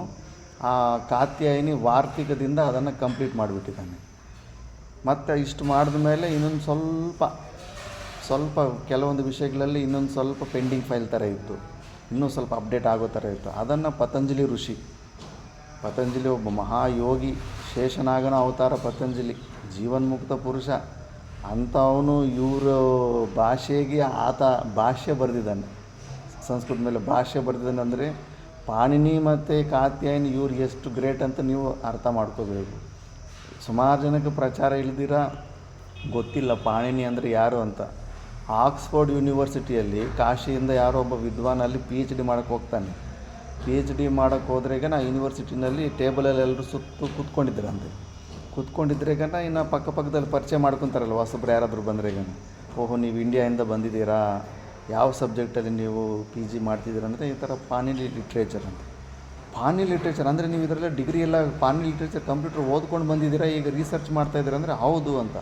Speaker 1: ಆ ಕಾತ್ಯಾಯಿನಿ ವಾರ್ತಿಕದಿಂದ ಅದನ್ನು ಕಂಪ್ಲೀಟ್ ಮಾಡಿಬಿಟ್ಟಿದ್ದಾನೆ. ಮತ್ತು ಇಷ್ಟು ಮಾಡಿದ ಮೇಲೆ ಇನ್ನೊಂದು ಸ್ವಲ್ಪ ಕೆಲವೊಂದು ವಿಷಯಗಳಲ್ಲಿ ಇನ್ನೊಂದು ಸ್ವಲ್ಪ ಪೆಂಡಿಂಗ್ ಫೈಲ್ ಥರ ಇತ್ತು, ಇನ್ನೂ ಸ್ವಲ್ಪ ಅಪ್ಡೇಟ್ ಆಗೋ ಥರ ಇತ್ತು. ಅದನ್ನು ಪತಂಜಲಿ ಋಷಿ, ಪತಂಜಲಿ ಒಬ್ಬ ಮಹಾಯೋಗಿ, ಶೇಷನಾಗನ ಅವತಾರ ಪತಂಜಲಿ, ಜೀವನ್ಮುಕ್ತ ಪುರುಷ ಅಂಥವನು ಇವರು ಭಾಷೆಗೆ ಆತ ಭಾಷ್ಯ ಬರೆದಿದ್ದಾನೆ. ಸಂಸ್ಕೃತ ಮೇಲೆ ಭಾಷ್ಯ ಬರೆದಿದ್ದಾನೆ ಅಂದರೆ ಪಾಣಿನಿ ಮತ್ತು ಕಾತ್ಯಾಯಿನಿ ಇವ್ರು ಎಷ್ಟು ಗ್ರೇಟ್ ಅಂತ ನೀವು ಅರ್ಥ ಮಾಡ್ಕೋಬೇಕು. ಸುಮಾರು ಜನಕ್ಕೆ ಪ್ರಚಾರ ಇಲ್ದಿರ ಗೊತ್ತಿಲ್ಲ ಪಾಣಿನಿ ಅಂದರೆ ಯಾರು ಅಂತ. ಆಕ್ಸ್ಫೋರ್ಡ್ ಯೂನಿವರ್ಸಿಟಿಯಲ್ಲಿ ಕಾಶಿಯಿಂದ ಯಾರೋ ಒಬ್ಬ ವಿದ್ವಾನಲ್ಲಿ PhD ಮಾಡೋಕ್ಕೆ ಹೋಗ್ತಾನೆ. PhD ಮಾಡೋಕ್ಕೆ ಹೋದ್ರೆಗ ಯೂನಿವರ್ಸಿಟಿನಲ್ಲಿ ಟೇಬಲಲ್ಲಿ ಎಲ್ಲರೂ ಸುತ್ತು ಕೂತ್ಕೊಂಡಿದ್ರೆಗ ಇನ್ನು ಪಕ್ಕದಲ್ಲಿ ಪರಿಚಯ ಮಾಡ್ಕೊತಾರಲ್ಲ ಹೊಸಬ್ರು ಯಾರಾದರೂ ಬಂದ್ರೆಗ, ಓಹೋ ನೀವು ಇಂಡಿಯಾದಿಂದ ಬಂದಿದ್ದೀರಾ, ಯಾವ ಸಬ್ಜೆಕ್ಟಲ್ಲಿ ನೀವು PG ಮಾಡ್ತಿದ್ದೀರ ಅಂದರೆ ಈ ಥರ ಪಾಣಿನಿ ಲಿಟ್ರೇಚರ್ ಅಂತ. ಪಾಣಿ ಲಿಟ್ರೇಚರ್ ಅಂದರೆ ನೀವು ಇದರಲ್ಲೇ ಡಿಗ್ರಿ ಎಲ್ಲ ಪಾಣಿ ಲಿಟ್ರೇಚರ್ ಕಂಪ್ಯೂಟರ್ ಓದ್ಕೊಂಡು ಬಂದಿದ್ದೀರಾ, ಈಗ ರಿಸರ್ಚ್ ಮಾಡ್ತಾಯಿದ್ದೀರಾ ಅಂದರೆ ಹೌದು ಅಂತ.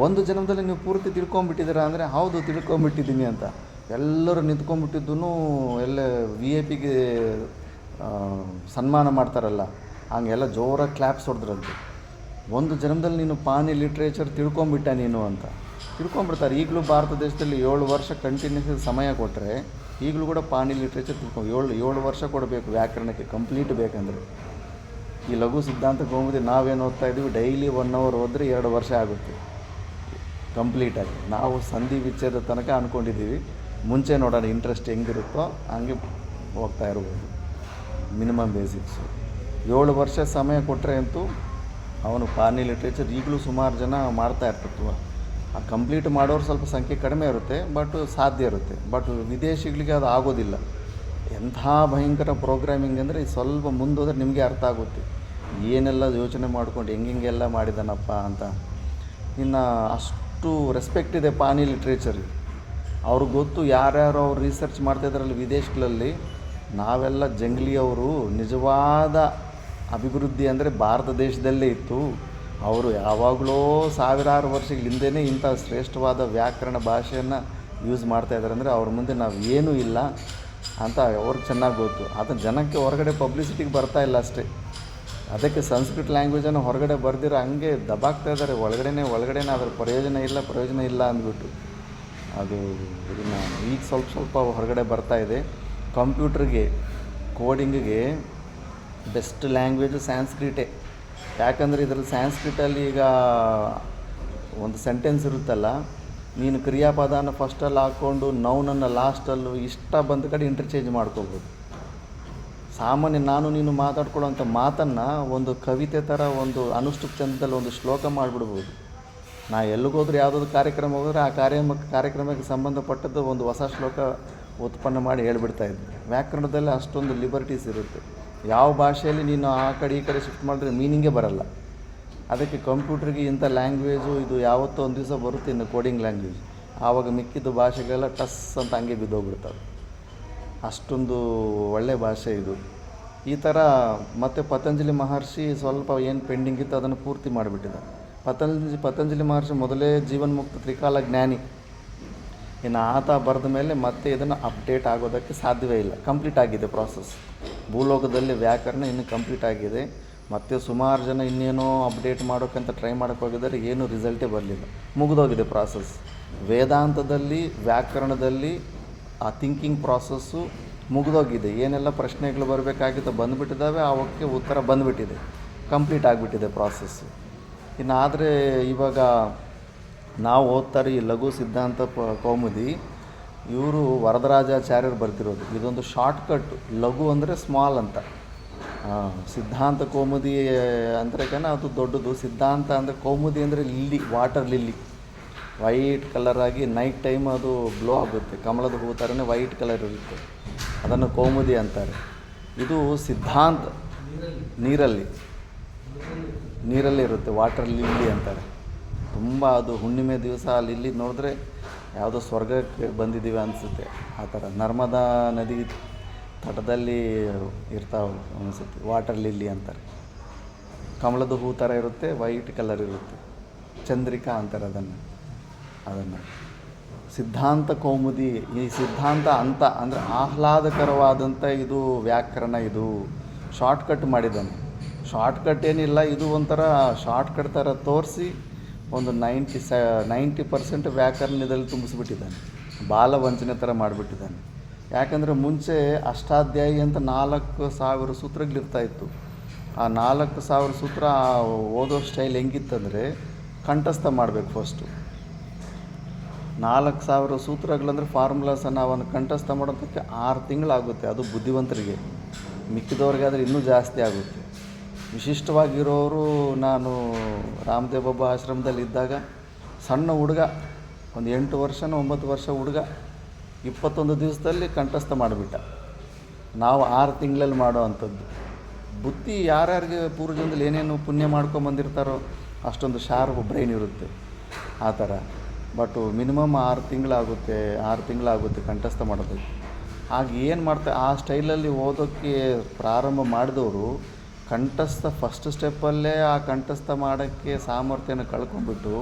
Speaker 1: ಒಂದು ಜನ್ಮದಲ್ಲಿ ನೀವು ಪೂರ್ತಿ ತಿಳ್ಕೊಂಬಿಟ್ಟಿದ್ದೀರಾ ಅಂದರೆ ಹೌದು ತಿಳ್ಕೊಂಬಿಟ್ಟಿದ್ದೀನಿ ಅಂತ. ಎಲ್ಲರೂ ನಿಂತ್ಕೊಂಡ್ಬಿಟ್ಟಿದ್ದೂ ಎಲ್ಲ VIP ಸನ್ಮಾನ ಮಾಡ್ತಾರಲ್ಲ ಹಂಗೆಲ್ಲ ಜೋರಾಗಿ ಕ್ಲ್ಯಾಪ್ಸ್ ಹೊಡೆದ್ರಂತೆ. ಒಂದು ಜನ್ಮದಲ್ಲಿ ನೀನು ಪಾಣಿ ಲಿಟ್ರೇಚರ್ ತಿಳ್ಕೊಂಬಿಟ್ಟ ನೀನು ಅಂತ ತಿಳ್ಕೊಂಬಿಡ್ತಾರೆ. ಈಗಲೂ ಭಾರತ ದೇಶದಲ್ಲಿ 7 ವರ್ಷ ಕಂಟಿನ್ಯೂಸ್ ಸಮಯ ಕೊಟ್ಟರೆ ಈಗಲೂ ಕೂಡ ಪಾಣಿ ಲಿಟ್ರೇಚರ್ ಏಳು ವರ್ಷ ಕೊಡಬೇಕು ವ್ಯಾಕರಣಕ್ಕೆ ಕಂಪ್ಲೀಟ್ ಬೇಕಂದರೆ. ಈ ಲಘು ಸಿದ್ಧಾಂತ ಕೌಮುದಿ ನಾವೇನು ಓದ್ತಾ ಇದ್ದೀವಿ, ಡೈಲಿ 1 hour ಓದಿದ್ರೆ 2 ವರ್ಷ ಆಗುತ್ತೆ ಕಂಪ್ಲೀಟಾಗಿ. ನಾವು ಸಂಧಿ ವಿಚ್ಛೇದ ತನಕ ಅಂದ್ಕೊಂಡಿದ್ದೀವಿ, ಮುಂಚೆ ನೋಡೋಣ ಇಂಟ್ರೆಸ್ಟ್ ಹೆಂಗಿರುತ್ತೋ ಹಂಗೆ ಹೋಗ್ತಾ ಇರ್ಬೋದು. ಮಿನಿಮಮ್ ಬೇಸಿಕ್ಸು 7 ವರ್ಷ ಸಮಯ ಕೊಟ್ಟರೆ ಅಂತೂ ಅವನು ಪಾಣಿ ಲಿಟ್ರೇಚರ್ ಈಗಲೂ ಸುಮಾರು ಜನ ಮಾಡ್ತಾ ಇರ್ತಿತ್ತು. ಆ ಕಂಪ್ಲೀಟ್ ಮಾಡೋರು ಸ್ವಲ್ಪ ಸಂಖ್ಯೆ ಕಡಿಮೆ ಇರುತ್ತೆ, ಬಟ್ ಸಾಧ್ಯ ಇರುತ್ತೆ. ಬಟ್ ವಿದೇಶಿಗಳಿಗೆ ಅದು ಆಗೋದಿಲ್ಲ. ಎಂಥ ಭಯಂಕರ ಪ್ರೋಗ್ರಾಮಿಂಗ್ ಅಂದರೆ ಸ್ವಲ್ಪ ಮುಂದೋದ್ರೆ ನಿಮಗೆ ಅರ್ಥ ಆಗುತ್ತೆ ಏನೆಲ್ಲ ಯೋಚನೆ ಮಾಡ್ಕೊಂಡು ಹೆಂಗೆಲ್ಲ ಮಾಡಿದಾನಪ್ಪ ಅಂತ. ಇನ್ನು ಅಷ್ಟು ರೆಸ್ಪೆಕ್ಟ್ ಇದೆ ಪಾಣಿ ಲಿಟ್ರೇಚರ್ಗೆ. ಅವ್ರಿಗೆ ಗೊತ್ತು ಯಾರ್ಯಾರು ಅವ್ರು ರಿಸರ್ಚ್ ಮಾಡ್ತಾಯಿದ್ರಲ್ಲಿ ವಿದೇಶಗಳಲ್ಲಿ. ನಾವೆಲ್ಲ ಜಂಗ್ಲಿಯವರು. ನಿಜವಾದ ಅಭಿವೃದ್ಧಿ ಅಂದರೆ ಭಾರತ ದೇಶದಲ್ಲೇ ಇತ್ತು. ಅವರು ಯಾವಾಗಲೂ ಸಾವಿರಾರು ವರ್ಷಗಳ ಹಿಂದೆಯೇ ಇಂಥ ಶ್ರೇಷ್ಠವಾದ ವ್ಯಾಕರಣ ಭಾಷೆಯನ್ನು ಯೂಸ್ ಮಾಡ್ತಾಯಿದ್ದಾರೆ ಅಂದರೆ ಅವ್ರ ಮುಂದೆ ನಾವು ಏನೂ ಇಲ್ಲ ಅಂತ ಅವ್ರಿಗೆ ಚೆನ್ನಾಗಿ ಗೊತ್ತು. ಅದನ್ನು ಜನಕ್ಕೆ ಹೊರಗಡೆ ಪಬ್ಲಿಸಿಟಿಗೆ ಬರ್ತಾ ಇಲ್ಲ ಅಷ್ಟೇ. ಅದಕ್ಕೆ ಸಂಸ್ಕೃತ ಲ್ಯಾಂಗ್ವೇಜನ್ನು ಹೊರಗಡೆ ಬರ್ದಿರೋ ಹಂಗೆ ದಬಾಕ್ತಾ ಇದ್ದಾರೆ. ಒಳಗಡೆ ಅದರ ಪ್ರಯೋಜನ ಇಲ್ಲ ಅಂದ್ಬಿಟ್ಟು ಅದು ಇದನ್ನು ಈಗ ಸ್ವಲ್ಪ ಹೊರಗಡೆ ಬರ್ತಾ ಇದೆ. ಕಂಪ್ಯೂಟ್ರಿಗೆ ಕೋಡಿಂಗಿಗೆ ಬೆಸ್ಟ್ ಲ್ಯಾಂಗ್ವೇಜು ಸ್ಯಾನ್ಸ್ಕ್ರಿಟೇ. ಯಾಕಂದರೆ ಇದರಲ್ಲಿ ಸ್ಯಾನ್ಸ್ಕ್ರಿಟಲ್ಲಿ ಈಗ ಒಂದು ಸೆಂಟೆನ್ಸ್ ಇರುತ್ತಲ್ಲ, ನೀನು ಕ್ರಿಯಾಪದನ ಫಸ್ಟಲ್ಲಿ ಹಾಕ್ಕೊಂಡು ನೌನನ್ನು ಲಾಸ್ಟಲ್ಲೂ ಇಷ್ಟ ಬಂದ ಕಡೆ ಇಂಟರ್ಚೇಂಜ್ ಮಾಡ್ಕೋಬೋದು. ಸಾಮಾನ್ಯ ನಾನು ನೀನು ಮಾತಾಡ್ಕೊಳ್ಳೋಂಥ ಮಾತನ್ನು ಒಂದು ಕವಿತೆ ಥರ ಒಂದು ಅನುಷ್ಠುಪ್ ಚಂದದಲ್ಲಿ ಒಂದು ಶ್ಲೋಕ ಮಾಡಿಬಿಡ್ಬೋದು. ನಾ ಎಲ್ಲಿಗೋದ್ರೂ ಯಾವುದಾದ್ರು ಕಾರ್ಯಕ್ರಮ ಹೋದರೆ ಆ ಕಾರ್ಯಕ್ರಮಕ್ಕೆ ಸಂಬಂಧಪಟ್ಟದ್ದು ಒಂದು ಹೊಸ ಶ್ಲೋಕ ಉತ್ಪನ್ನ ಮಾಡಿ ಹೇಳ್ಬಿಡ್ತಾಯಿದ್ದೆ. ವ್ಯಾಕರಣದಲ್ಲಿ ಅಷ್ಟೊಂದು ಲಿಬರ್ಟೀಸ್ ಇರುತ್ತೆ. ಯಾವ ಭಾಷೆಯಲ್ಲಿ ನೀನು ಆ ಕಡೆ ಈ ಕಡೆ ಶಿಫ್ಟ್ ಮಾಡಿದ್ರೆ ಮೀನಿಂಗೇ ಬರಲ್ಲ. ಅದಕ್ಕೆ ಕಂಪ್ಯೂಟ್ರಿಗೆ ಇಂಥ ಲ್ಯಾಂಗ್ವೇಜು ಇದು ಯಾವತ್ತೋ ಒಂದು ದಿವಸ ಬರುತ್ತೆ, ಇನ್ನು ಕೋಡಿಂಗ್ ಲ್ಯಾಂಗ್ವೇಜ್. ಆವಾಗ ಮಿಕ್ಕಿದ್ದು ಭಾಷೆಗಳೆಲ್ಲ ಟಸ್ ಅಂತ ಹಂಗೆ ಬಿದ್ದೋಗ್ಬಿಡ್ತವೆ. ಅಷ್ಟೊಂದು ಒಳ್ಳೆಯ ಭಾಷೆ ಇದು. ಈ ಥರ ಮತ್ತು ಪತಂಜಲಿ ಮಹರ್ಷಿ ಸ್ವಲ್ಪ ಏನು ಪೆಂಡಿಂಗ್ ಇತ್ತು ಅದನ್ನು ಪೂರ್ತಿ ಮಾಡಿಬಿಟ್ಟಿದ್ದ. ಪತಂಜಲಿ ಮಹರ್ಷಿ ಮೊದಲೇ ಜೀವನ್ಮುಕ್ತ ತ್ರಿಕಾಲ ಜ್ಞಾನಿ. ಇನ್ನು ಆತ ಬರೆದ ಮೇಲೆ ಮತ್ತೆ ಇದನ್ನು ಅಪ್ಡೇಟ್ ಆಗೋದಕ್ಕೆ ಸಾಧ್ಯವೇ ಇಲ್ಲ. ಕಂಪ್ಲೀಟ್ ಆಗಿದೆ ಪ್ರಾಸೆಸ್. ಭೂಲೋಕದಲ್ಲಿ ವ್ಯಾಕರಣ ಇನ್ನೂ ಕಂಪ್ಲೀಟ್ ಆಗಿದೆ. ಮತ್ತು ಸುಮಾರು ಜನ ಇನ್ನೇನೋ ಅಪ್ಡೇಟ್ ಮಾಡೋಕ್ಕಂತ ಟ್ರೈ ಮಾಡೋಕ್ಕೆ ಹೋಗಿದ್ದಾರೆ, ಏನೂ ರಿಸಲ್ಟೇ ಬರಲಿಲ್ಲ. ಮುಗಿದೋಗಿದೆ ಪ್ರಾಸೆಸ್. ವೇದಾಂತದಲ್ಲಿ ವ್ಯಾಕರಣದಲ್ಲಿ ಆ ಥಿಂಕಿಂಗ್ ಪ್ರಾಸೆಸ್ಸು ಮುಗಿದೋಗಿದೆ. ಏನೆಲ್ಲ ಪ್ರಶ್ನೆಗಳು ಬರಬೇಕಾಗಿತ್ತು ಬಂದುಬಿಟ್ಟಿದ್ದಾವೆ, ಅವಕ್ಕೆ ಉತ್ತರ ಬಂದುಬಿಟ್ಟಿದೆ, ಕಂಪ್ಲೀಟ್ ಆಗಿಬಿಟ್ಟಿದೆ ಪ್ರಾಸೆಸ್ಸು. ಇನ್ನು ಆದರೆ ಇವಾಗ ನಾವು ಓದ್ತಾರೆ ಈ ಲಘು ಸಿದ್ಧಾಂತ ಕೌಮುದಿ, ಇವರು ವರದರಾಜಾಚಾರ್ಯರು ಬರ್ತಿರೋದು. ಇದೊಂದು ಶಾರ್ಟ್ಕಟ್. ಲಘು ಅಂದರೆ ಸ್ಮಾಲ್ ಅಂತ. ಸಿದ್ಧಾಂತ ಕೌಮುದಿ ಅಂದರೆ ಅದು ದೊಡ್ಡದು. ಸಿದ್ಧಾಂತ ಅಂದರೆ ಕೌಮುದಿ ಅಂದರೆ ಲಿಲ್ಲಿ, ವಾಟರ್ ಲಿಲ್ಲಿ, ವೈಟ್ ಕಲರಾಗಿ ನೈಟ್ ಟೈಮ್ ಅದು ಗ್ಲೋ ಆಗುತ್ತೆ. ಕಮಲದ ಹೂ ಥರನೇ ವೈಟ್ ಕಲರ್ ಇರುತ್ತೆ, ಅದನ್ನು ಕೌಮುದಿ ಅಂತಾರೆ. ಇದು ಸಿದ್ಧಾಂತ ನೀರಲ್ಲಿ ಇರುತ್ತೆ, ವಾಟರ್ ಲಿಲ್ಲಿ ಅಂತಾರೆ. ತುಂಬ ಅದು ಹುಣ್ಣಿಮೆ ದಿವಸ ಲಿಲ್ಲಿ ನೋಡಿದ್ರೆ ಯಾವುದೋ ಸ್ವರ್ಗಕ್ಕೆ ಬಂದಿದ್ದೀವಿ ಅನಿಸುತ್ತೆ. ಆ ಥರ ನರ್ಮದಾ ನದಿ ತಟದಲ್ಲಿ ಇರ್ತಾವೆ ಅನಿಸುತ್ತೆ, ವಾಟರ್ ಲಿಲ್ಲಿ ಅಂತಾರೆ. ಕಮಲದ ಹೂ ಥರ ಇರುತ್ತೆ, ವೈಟ್ ಕಲರ್ ಇರುತ್ತೆ, ಚಂದ್ರಿಕಾ ಅಂತಾರೆ ಅದನ್ನು. ಸಿದ್ಧಾಂತ ಕೌಮುದಿ. ಈ ಸಿದ್ಧಾಂತ ಅಂತ ಅಂದರೆ ಆಹ್ಲಾದಕರವಾದಂಥ ಇದು ವ್ಯಾಕರಣ. ಇದು ಶಾರ್ಟ್ಕಟ್ ಮಾಡಿದ್ದಾನೆ. ಶಾರ್ಟ್ಕಟ್ ಏನಿಲ್ಲ, ಇದು ಒಂಥರ ಶಾರ್ಟ್ಕಟ್ ಥರ ತೋರಿಸಿ ಒಂದು 90% ವ್ಯಾಕರಣದಲ್ಲಿ ತುಂಬಿಸ್ಬಿಟ್ಟಿದ್ದಾನೆ. ಬಾಲವಂಚನೆ ಥರ ಮಾಡಿಬಿಟ್ಟಿದ್ದಾನೆ. ಯಾಕಂದರೆ ಮುಂಚೆ ಅಷ್ಟಾಧ್ಯಾಯಿ ಅಂತ 4000 ಸೂತ್ರಗಳಿರ್ತಾಯಿತ್ತು. ಆ 4000 ಸೂತ್ರ ಓದೋ ಸ್ಟೈಲ್ ಹೆಂಗಿತ್ತಂದರೆ ಕಂಠಸ್ಥ ಮಾಡಬೇಕು ಫಸ್ಟು. 4000 ಸೂತ್ರಗಳಂದರೆ ಫಾರ್ಮುಲಾಸನ್ನು ಅವನು ಕಂಠಸ್ಥ ಮಾಡೋದಕ್ಕೆ 6 ತಿಂಗಳಾಗುತ್ತೆ. ಅದು ಬುದ್ಧಿವಂತರಿಗೆ. ಮಿಕ್ಕಿದವ್ರಿಗಾದರೆ ಇನ್ನೂ ಜಾಸ್ತಿ ಆಗುತ್ತೆ. ವಿಶಿಷ್ಟವಾಗಿರೋರು, ನಾನು ರಾಮದೇವ್ ಬಾಬಾ ಆಶ್ರಮದಲ್ಲಿ ಇದ್ದಾಗ ಸಣ್ಣ ಹುಡುಗ, ಒಂದು 8 ವರ್ಷನೋ 9 ವರ್ಷ ಹುಡುಗ 21 ದಿವಸದಲ್ಲಿ ಕಂಠಸ್ಥ ಮಾಡಿಬಿಟ್ಟ. ನಾವು 6 ತಿಂಗಳಲ್ಲಿ ಮಾಡೋ ಅಂಥದ್ದು. ಬುದ್ಧಿ ಯಾರ್ಯಾರಿಗೆ ಪೂರ್ವಜನದಲ್ಲಿ ಏನೇನು ಪುಣ್ಯ ಮಾಡ್ಕೊಂಬಂದಿರ್ತಾರೋ ಅಷ್ಟೊಂದು ಶಾರ್ಪ್ ಬ್ರೈನ್ ಇರುತ್ತೆ ಆ ಥರ. ಬಟ್ ಮಿನಿಮಮ್ 6 ತಿಂಗಳಾಗುತ್ತೆ ಕಂಠಸ್ಥ ಮಾಡೋದಕ್ಕೆ. ಆಗ ಏನು ಮಾಡ್ತಾ ಆ ಸ್ಟೈಲಲ್ಲಿ ಓದೋಕ್ಕೆ ಪ್ರಾರಂಭ ಮಾಡಿದವರು ಕಂಠಸ್ಥ ಫಸ್ಟ್ ಸ್ಟೆಪ್ಪಲ್ಲೇ ಆ ಕಂಠಸ್ಥ ಮಾಡೋಕ್ಕೆ ಸಾಮರ್ಥ್ಯನ ಕಳ್ಕೊಂಡ್ಬಿಟ್ಟು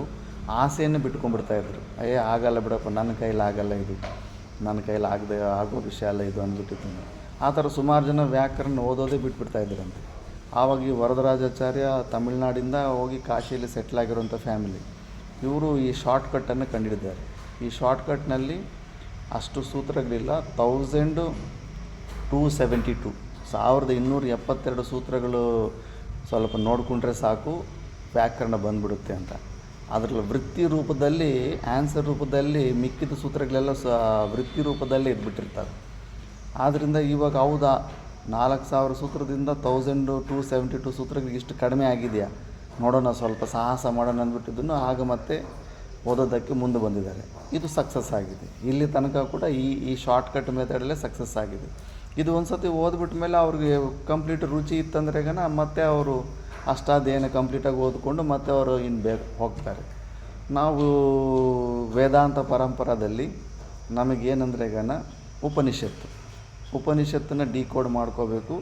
Speaker 1: ಆಸೆಯನ್ನು ಬಿಟ್ಕೊಂಡ್ಬಿಡ್ತಾಯಿದ್ರು. ಆಗಲ್ಲ ಬಿಡಪ್ಪ, ನನ್ನ ಕೈಲಾಗಲ್ಲ ಇದು, ನನ್ನ ಕೈಲಿ ಆಗದೆ ಆಗೋ ವಿಷಯ ಅಲ್ಲ ಇದು ಅಂದ್ಬಿಟ್ಟಿದ್ದೀನಿ. ಆ ಥರ ಸುಮಾರು ಜನ ವ್ಯಾಕರಣ ಓದೋದೇ ಬಿಟ್ಬಿಡ್ತಾಯಿದ್ರಂತೆ. ಆವಾಗ ಈ ವರದರಾಜಾಚಾರ್ಯ ತಮಿಳ್ನಾಡಿಂದ ಹೋಗಿ ಕಾಶಿಯಲ್ಲಿ ಸೆಟ್ಲಾಗಿರೋಂಥ ಫ್ಯಾಮಿಲಿ. ಇವರು ಈ ಶಾರ್ಟ್ಕಟ್ಟನ್ನು ಕಂಡುಹಿಡಿದ್ದಾರೆ. ಈ ಶಾರ್ಟ್ಕಟ್ನಲ್ಲಿ ಅಷ್ಟು ಸೂತ್ರಗಳಿಲ್ಲ, 1272 ಸೂತ್ರಗಳು ಸ್ವಲ್ಪ ನೋಡಿಕೊಂಡ್ರೆ ಸಾಕು ವ್ಯಾಕರಣ ಬಂದ್ಬಿಡುತ್ತೆ ಅಂತ. ಅದರಲ್ಲಿ ವೃತ್ತಿ ರೂಪದಲ್ಲಿ, ಆನ್ಸರ್ ರೂಪದಲ್ಲಿ ಮಿಕ್ಕಿದ ಸೂತ್ರಗಳೆಲ್ಲ ವೃತ್ತಿ ರೂಪದಲ್ಲೇ ಇದ್ಬಿಟ್ಟಿರ್ತಾರೆ. ಆದ್ದರಿಂದ ಇವಾಗ ಹೌದಾ 4000 ಸೂತ್ರದಿಂದ 1272 ಸೂತ್ರಗಳಿಗೆ ಇಷ್ಟು ಕಡಿಮೆ ಆಗಿದೆಯಾ, ನೋಡೋಣ ಸ್ವಲ್ಪ ಸಾಹಸ ಮಾಡೋಣ ಅಂದ್ಬಿಟ್ಟಿದ್ದನ್ನು ಆಗ ಮತ್ತೆ ಓದೋದಕ್ಕೆ ಮುಂದೆ ಬಂದಿದ್ದಾರೆ. ಇದು ಸಕ್ಸಸ್ ಆಗಿದೆ. ಇಲ್ಲಿ ತನಕ ಕೂಡ ಈ ಶಾರ್ಟ್ಕಟ್ ಮೆಥಡಲ್ಲೇ ಸಕ್ಸಸ್ ಆಗಿದೆ. ಇದು ಒಂದು ಸತಿ ಓದ್ಬಿಟ್ಟ ಮೇಲೆ ಅವ್ರಿಗೆ ಕಂಪ್ಲೀಟ್ ರುಚಿ ಇತ್ತಂದ್ರೆಗನ ಮತ್ತೆ ಅವರು ಅಷ್ಟಾದೇನು ಕಂಪ್ಲೀಟಾಗಿ ಓದ್ಕೊಂಡು ಮತ್ತೆ ಅವರು ಇನ್ನು ಹೋಗ್ತಾರೆ. ನಾವು ವೇದಾಂತ ಪರಂಪರಾದಲ್ಲಿ ನಮಗೇನಂದ್ರೆಗನ ಉಪನಿಷತ್ತನ್ನು ಡಿಕೋಡ್ ಮಾಡ್ಕೋಬೇಕು.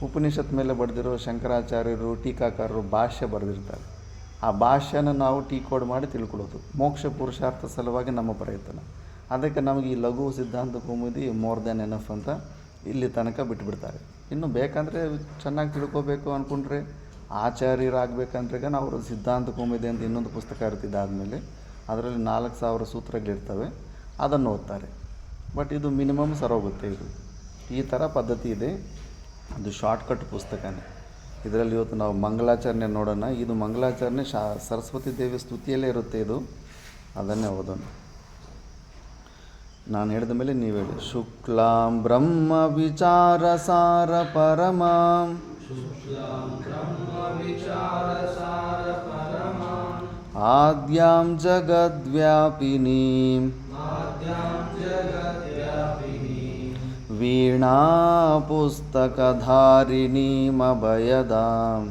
Speaker 1: ಉಪನಿಷತ್ ಮೇಲೆ ಬರೆದಿರೋ ಶಂಕರಾಚಾರ್ಯರು, ಟೀಕಾಕಾರರು ಭಾಷ್ಯ ಬರೆದಿರ್ತಾರೆ. ಆ ಭಾಷ್ಯನ ನಾವು ಡಿಕೋಡ್ ಮಾಡಿ ತಿಳ್ಕೊಳ್ಳೋದು ಮೋಕ್ಷ ಪುರುಷಾರ್ಥ ಸಲುವಾಗಿ ನಮ್ಮ ಪ್ರಯತ್ನ. ಅದಕ್ಕೆ ನಮಗೆ ಈ ಲಘು ಸಿದ್ಧಾಂತ ಕೌಮುದಿ ಮೋರ್ ದೆನ್ ಎನಫ್ ಅಂತ ಇಲ್ಲಿ ತನಕ ಬಿಟ್ಬಿಡ್ತಾರೆ. ಇನ್ನು ಬೇಕಂದರೆ ಚೆನ್ನಾಗಿ ತಿಳ್ಕೊಬೇಕು ಅಂದ್ಕೊಂಡ್ರೆ ಆಚಾರ್ಯರಾಗಬೇಕಂದ್ರೆಗ ಅವರು ಸಿದ್ಧಾಂತ ಕೌಮುದಿ ಅಂತ ಇನ್ನೊಂದು ಪುಸ್ತಕ ಇರ್ತಿದ್ದಾದಮೇಲೆ ಅದರಲ್ಲಿ 4000 ಸೂತ್ರಗಳಿರ್ತವೆ, ಅದನ್ನು ಓದ್ತಾರೆ. ಬಟ್ ಇದು ಮಿನಿಮಮ್ ಸರೋಗುತ್ತೆ. ಇದು ಈ ಥರ ಪದ್ಧತಿ ಇದೆ. ಅದು ಶಾರ್ಟ್ಕಟ್ ಪುಸ್ತಕನೇ. ಇದರಲ್ಲಿ ಇವತ್ತು ನಾವು ಮಂಗಳಾಚರಣೆ ನೋಡೋಣ. ಇದು ಮಂಗಳಾಚರಣೆ ಸರಸ್ವತಿ ದೇವಿ ಸ್ತುತಿಯಲ್ಲೇ ಇರುತ್ತೆ. ಇದು ಅದನ್ನೇ ಓದೋಣ. ನಾನು ಹೇಳಿದ ಮೇಲೆ ನೀವು ಹೇಳಿ. ಶುಕ್ಲಾಂ ಬ್ರಹ್ಮ ವಿಚಾರ ಸಾರ ಪರಮಾಂ ಆದ್ಯಾಂ ಜಗದ್ವ್ಯಾಪಿನೀಂ ವೀಣಾ ಪುಸ್ತಕಧಾರಿಣೀಮಭಯದಾಂ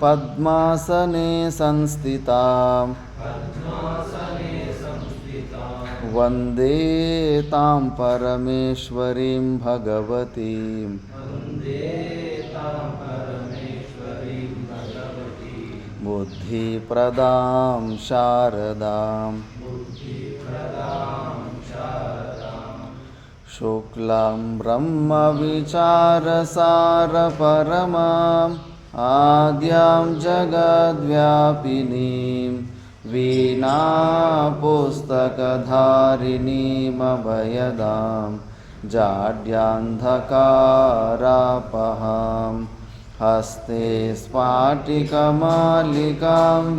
Speaker 1: ಜಾಡ್ಯಾಂಧಕಾರಾಪಹಾಂ ಹಸ್ತೆ ಸ್ಫಾಟಿಕಮಾಲಿಕಾಂ ವಿದಧತೀಂ ಪದ್ಮಾಸನೆ ಸಂಸ್ಥಿತಾಂ ವಂದೇ ತಾಂ ಪರಮೇಶ್ವರೀಂ ಭಗವತೀಂ ಬುದ್ಧಿಪ್ರದಾಂ ಶಾರದಾಂ ಶುಕ್ಲಾಂ ಬ್ರಹ್ಮ ವಿಚಾರಸಾರ ಪರಮಾಂ ಆದ್ಯಾಂ ಜಗದ್ವ್ಯಾಪಿನೀಂ ವೀಣಾ ಪುಸ್ತಕಧಾರಿಣೀಮಭಯದಾಂ ಜಾಡ್ಯಾಂಧಕಾರಾಪಹಾಂ ಹಸ್ತೆ ಸ್ಫಾಟಿಕಮಾಲಿಕಾಂ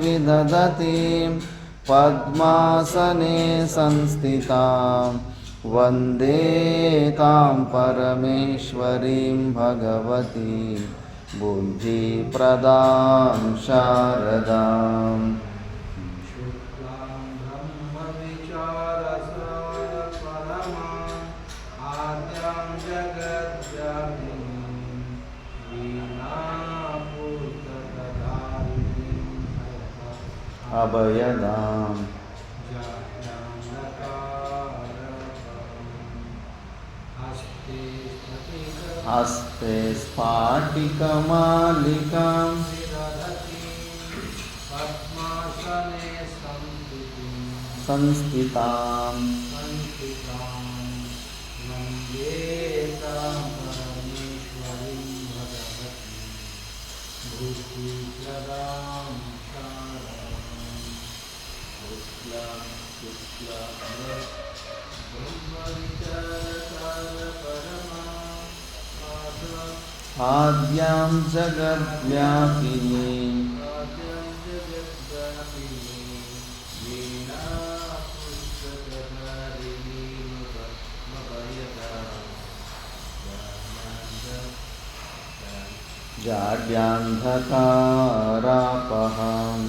Speaker 1: ವಿದಧತೀಂ ಪದ್ಮಾಸನೆ ಸಂಸ್ಥಿತಾಂ ವಂದೇ ತಾಂ ಪರಮೇಶ್ವರೀಂ ಭಗವತೀಂ ಬುದ್ಧಿಪ್ರದಾಂ ಶಾರದಾಂ ಅಭಯದಾಂ ಹಸ್ತೆ ಸ್ಫಾಟಿಕಮಾಲಿಕಾಂ ಸಂಸ್ಥಿತಾಂ ಆದ್ಯಾಂ ಜಗದ್ವ್ಯಾಪಿನೀಂ ಜಾಡ್ಯಾಂಧಕಾರಾಪಹಾಂ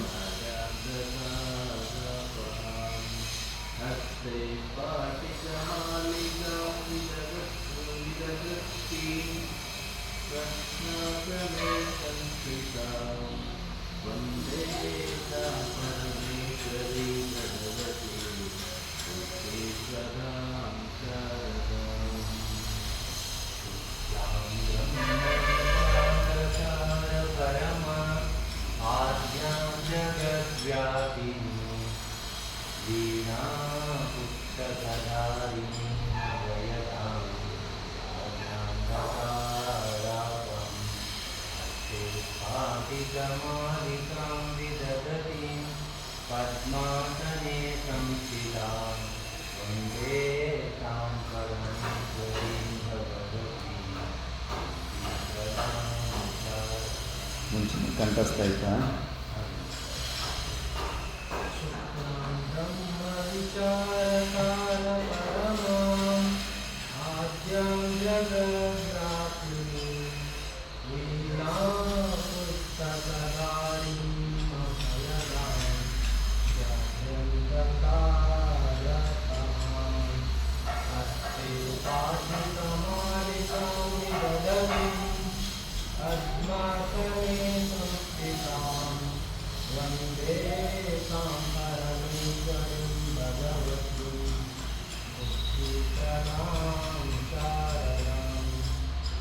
Speaker 2: कमालिकां विदधति पद्मासने संस्थितां वन्दे तां परमेश्वरीं
Speaker 1: ಮುಂಚಿನ ಕಂಠಸ್ಥ ಆಯ್ತಾ?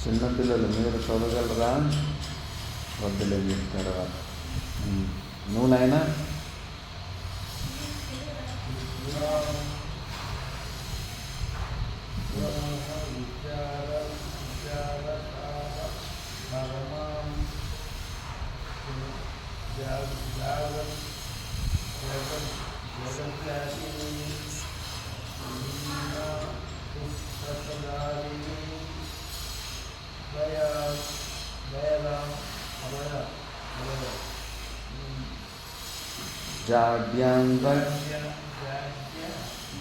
Speaker 1: చిన్నపిల్లలు మీరు చదవగలరా? వద్దులే మీరు తర్వాత. నువ్వు నాయనా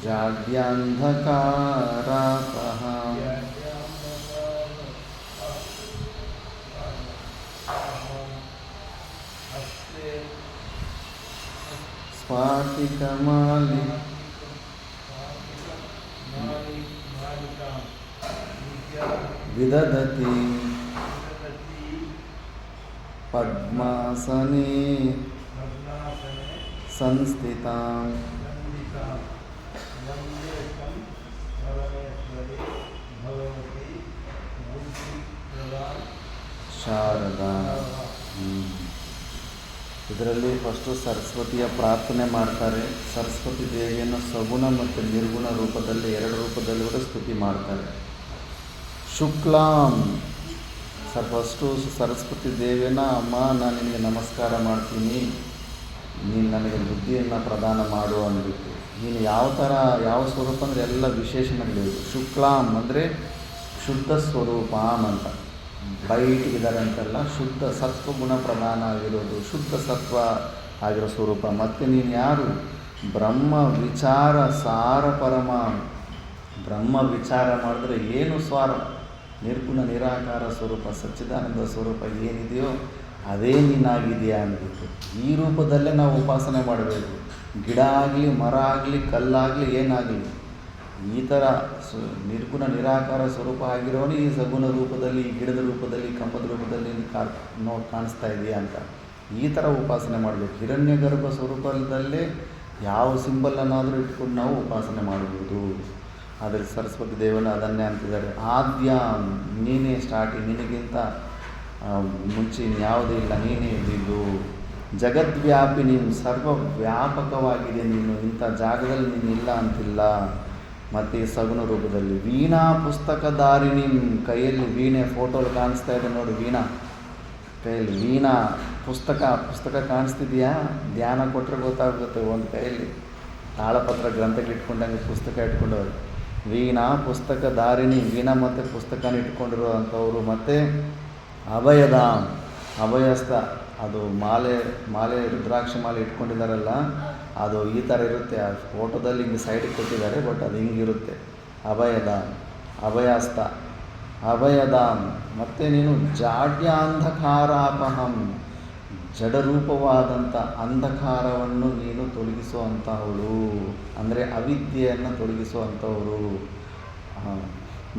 Speaker 1: जाड्यान्धकारापः स्फाटिकमालि विदधति पद्मासने संस्थितां ಶಾರದಾ. ಇದರಲ್ಲಿ ಫಸ್ಟು ಸರಸ್ವತಿಯ ಪ್ರಾರ್ಥನೆ ಮಾಡ್ತಾರೆ. ಸರಸ್ವತಿ ದೇವಿಯನ್ನು ಸಗುಣ ಮತ್ತು ನಿರ್ಗುಣ ರೂಪದಲ್ಲಿ, ಎರಡು ರೂಪದಲ್ಲಿ ಕೂಡ ಸ್ತುತಿ ಮಾಡ್ತಾರೆ. ಶುಕ್ಲಾಂ ಫಸ್ಟು ಸರಸ್ವತಿ ದೇವಿಯನ್ನು, ಅಮ್ಮ ನಾನು ನಿನಗೆ ನಮಸ್ಕಾರ ಮಾಡ್ತೀನಿ, ನೀನು ನನಗೆ ಬುದ್ಧಿಯನ್ನು ಪ್ರದಾನ ಮಾಡು ಅಂದ್ಬಿಟ್ಟು. ನೀನು ಯಾವ ಸ್ವರೂಪ ಅಂದರೆ ಎಲ್ಲ ವಿಶೇಷಣಗಳಿವೆ. ಶುಕ್ಲಾಂ ಅಂದರೆ ಶುದ್ಧ ಸ್ವರೂಪಾಂ ಅಂತ, ಬೈಟಿಗಿದ್ದಾರೆ ಅಂತಲ್ಲ, ಶುದ್ಧ ಸತ್ವಗುಣ ಪ್ರಧಾನ ಆಗಿರೋದು, ಶುದ್ಧ ಸತ್ವ ಆಗಿರೋ ಸ್ವರೂಪ. ಮತ್ತು ನೀನು ಯಾರು? ಬ್ರಹ್ಮ ವಿಚಾರ ಸಾರ ಪರಮ. ಬ್ರಹ್ಮ ವಿಚಾರ ಮಾಡಿದ್ರೆ ಏನು ಸ್ವಾರ, ನಿರ್ಗುಣ ನಿರಾಕಾರ ಸ್ವರೂಪ, ಸಚ್ಚಿದಾನಂದ ಸ್ವರೂಪ ಏನಿದೆಯೋ ಅದೇ ನೀನಾಗಿದೆಯಾ ಅಂದ್ಬಿಟ್ಟು. ಈ ರೂಪದಲ್ಲೇ ನಾವು ಉಪಾಸನೆ ಮಾಡಬೇಕು. ಗಿಡ ಆಗಲಿ, ಮರ ಆಗಲಿ, ಕಲ್ಲಾಗಲಿ, ಏನಾಗಲಿ, ಈ ಥರ ನಿರ್ಗುಣ ನಿರಾಕಾರ ಸ್ವರೂಪ ಆಗಿರೋನು ಈ ಸಗುಣ ರೂಪದಲ್ಲಿ, ಈ ಗಿಡದ ರೂಪದಲ್ಲಿ, ಕಂಬದ ರೂಪದಲ್ಲಿ ಕಾಣಿಸ್ತಾ ಇದೆಯಾ ಅಂತ ಈ ಥರ ಉಪಾಸನೆ ಮಾಡಬೇಕು. ಹಿರಣ್ಯ ಗರ್ಭ ಸ್ವರೂಪದಲ್ಲೇ ಯಾವ ಸಿಂಬಲನ್ನಾದರೂ ಇಟ್ಕೊಂಡು ನಾವು ಉಪಾಸನೆ ಮಾಡ್ಬೋದು. ಆದರೆ ಸರಸ್ವತಿ ದೇವನ ಅದನ್ನೇ ಅಂತಿದ್ದಾರೆ. ಆದ್ಯ ನೀನೇ ಸ್ಟಾರ್ಟಿಂಗ್, ನಿನಗಿಂತ ಮುಂಚೆ ಯಾವುದೂ ಇಲ್ಲ, ನೀನೇ ಇದ್ದಿದ್ದು. ಜಗದ್ವ್ಯಾಪಿ, ನೀನು ಸರ್ವವ್ಯಾಪಕವಾಗಿದೆ, ನೀನು ಇಂಥ ಜಾಗದಲ್ಲಿ ನೀನು ಇಲ್ಲ ಅಂತಿಲ್ಲ. ಮತ್ತು ಈ ಸಗುಣ ರೂಪದಲ್ಲಿ ವೀಣಾ ಪುಸ್ತಕಧಾರಿಣಿ, ಕೈಯಲ್ಲಿ ವೀಣೆ, ಫೋಟೋಲ್ಲಿ ಕಾಣಿಸ್ತಾ ಇದೆ ನೋಡಿ, ವೀಣಾ ಕೈಯಲ್ಲಿ ವೀಣಾ ಪುಸ್ತಕ ಕಾಣಿಸ್ತಿದೆಯಾ? ಧ್ಯಾನ ಕೊಟ್ಟರೆ ಗೊತ್ತಾಗುತ್ತೆ. ಒಂದು ಕೈಯಲ್ಲಿ ತಾಳಪತ್ರ ಗ್ರಂಥಕ್ಕೆ ಇಟ್ಕೊಂಡಂಗೆ ಪುಸ್ತಕ ಇಟ್ಕೊಂಡವ್ರು. ವೀಣಾ ಪುಸ್ತಕಧಾರಿಣಿ, ವೀಣಾ ಮತ್ತು ಪುಸ್ತಕನ ಇಟ್ಕೊಂಡಿರೋ ಅಂಥವ್ರು. ಮತ್ತು ಅಭಯಧಾಮ್, ಅಭಯಸ್ಥ, ಅದು ಮಾಲೆ ರುದ್ರಾಕ್ಷ ಮಾಲೆ ಇಟ್ಕೊಂಡಿದ್ದಾರಲ್ಲ, ಅದು ಈ ಥರ ಇರುತ್ತೆ. ಆ ಫೋಟೋದಲ್ಲಿ ಹಿಂಗೆ ಸೈಡಿಗೆ ಕೊಟ್ಟಿದ್ದಾರೆ, ಬಟ್ ಅದು ಹಿಂಗಿರುತ್ತೆ. ಅಭಯಧಾಮ್, ಅಭಯಸ್ಥ, ಅಭಯಧಾಮ್. ಮತ್ತು ನೀನು ಜಾಡ್ಯಾಂಧಕಾರಾಪಹಂ, ಜಡರೂಪವಾದಂಥ ಅಂಧಕಾರವನ್ನು ನೀನು ತೊಲಗಿಸುವಂಥವಳು, ಅಂದರೆ ಅವಿದ್ಯೆಯನ್ನು ತೊಲಗಿಸುವಂಥವರು.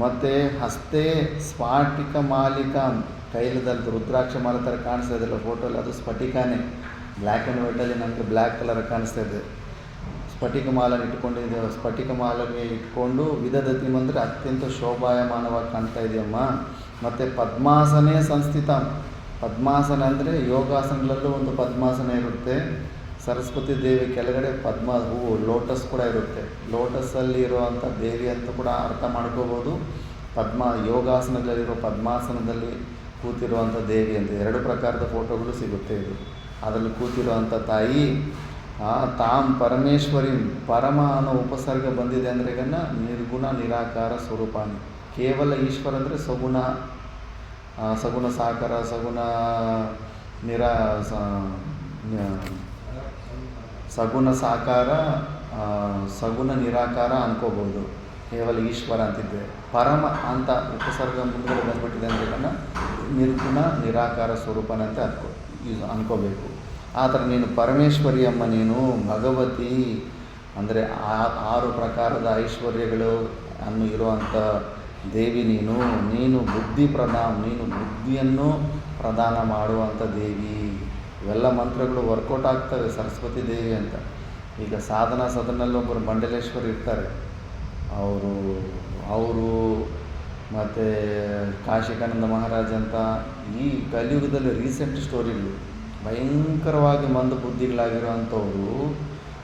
Speaker 1: ಮತ್ತು ಹಸ್ತೆ ಸ್ಫಾಟಿಕ ಮಾಲಿಕ, ಕೈಲದಲ್ಲಿ ರುದ್ರಾಕ್ಷ ಮಾಲೆ ಥರ ಕಾಣಿಸ್ತಾ ಇದೆಯಲ್ಲ ಫೋಟೋಲ್ಲಿ, ಅದು ಸ್ಫಟಿಕಾನೇ. ಬ್ಲ್ಯಾಕ್ ಆ್ಯಂಡ್ ವೈಟಲ್ಲಿ ನಮಗೆ ಬ್ಲ್ಯಾಕ್ ಕಲರ್ ಕಾಣಿಸ್ತಾ ಇದೆ. ಸ್ಫಟಿಕ ಮಾಲನ್ನು ಇಟ್ಕೊಂಡಿದ್ದೆ. ಸ್ಫಟಿಕ ಮಾಲೆಗೆ ಇಟ್ಕೊಂಡು ವಿದಧತಿ ಅಂದರೆ ಅತ್ಯಂತ ಶೋಭಾಯಮಾನವಾಗಿ ಕಾಣ್ತಾ ಇದೆಯಮ್ಮ. ಮತ್ತು ಪದ್ಮಾಸನೇ ಸಂಸ್ಥಿತ. ಪದ್ಮಾಸನ ಅಂದರೆ ಯೋಗಾಸನಗಳಲ್ಲೂ ಒಂದು ಪದ್ಮಾಸನ ಇರುತ್ತೆ. ಸರಸ್ವತಿ ದೇವಿ ಕೆಳಗಡೆ ಪದ್ಮ ಹೂವು ಲೋಟಸ್ ಕೂಡ ಇರುತ್ತೆ. ಲೋಟಸ್ಸಲ್ಲಿ ಇರುವಂಥ ದೇವಿ ಅಂತ ಕೂಡ ಅರ್ಥ ಮಾಡ್ಕೋಬೋದು. ಯೋಗಾಸನದಲ್ಲಿರೋ ಪದ್ಮಾಸನದಲ್ಲಿ ಕೂತಿರುವಂಥ ದೇವಿ ಅಂತ 2 ಪ್ರಕಾರದ ಫೋಟೋಗಳು ಸಿಗುತ್ತೆ. ಇದು ಅದರಲ್ಲಿ ಕೂತಿರುವಂಥ ತಾಯಿ ತಾಂ ಪರಮೇಶ್ವರಿ. ಪರಮ ಅನ್ನೋ ಉಪಸರ್ಗ ಬಂದಿದೆ ಅಂದರೆ ನಿರ್ಗುಣ ನಿರಾಕಾರ ಸ್ವರೂಪಾನಿ. ಕೇವಲ ಈಶ್ವರ ಅಂದರೆ ಸಗುಣ ಸಾಕಾರ, ಸಗುಣ ಸಾಕಾರ, ಸಗುಣ ನಿರಾಕಾರ ಅನ್ಕೋಬೋದು. ಕೇವಲ ಈಶ್ವರ ಅಂತಿದ್ದೆ. ಪರಮ ಅಂತ ಉಪಸರ್ಗ ಮುಂದೆ ಬಂದ್ಬಿಟ್ಟಿದೆ ಅಂದರೆ ನಿರ್ಗುಣ ನಿರಾಕಾರ ಸ್ವರೂಪನೇ ಅಂತ ಅನ್ಕೋಬೇಕು. ಆ ಥರ ನೀನು ಪರಮೇಶ್ವರಿ ಅಮ್ಮ, ನೀನು ಭಗವತಿ ಅಂದರೆ 6 ಪ್ರಕಾರದ ಐಶ್ವರ್ಯಗಳು ಇರುವಂಥ ದೇವಿ ನೀನು ಬುದ್ಧಿ ನೀನು ಬುದ್ಧಿಯನ್ನು ಪ್ರದಾನ ಮಾಡುವಂಥ ದೇವಿ. ಇವೆಲ್ಲ ಮಂತ್ರಗಳು ವರ್ಕೌಟ್ ಆಗ್ತವೆ ಸರಸ್ವತಿ ದೇವಿ ಅಂತ. ಈಗ ಸಾಧನಾ ಸದನಲ್ಲಿ ಒಬ್ಬರು ಮಂಡಲೇಶ್ವರಿ ಇರ್ತಾರೆ. ಅವರು ಮತ್ತು ಕಾಶಿಕಾನಂದ ಮಹಾರಾಜ್ ಅಂತ ಈ ಕಲಿಯುಗದಲ್ಲಿ ರೀಸೆಂಟ್ ಸ್ಟೋರಿಗಳು ಭಯಂಕರವಾಗಿ ಮಂದ ಬುದ್ಧಿಗಳಾಗಿರೋವಂಥವ್ರು.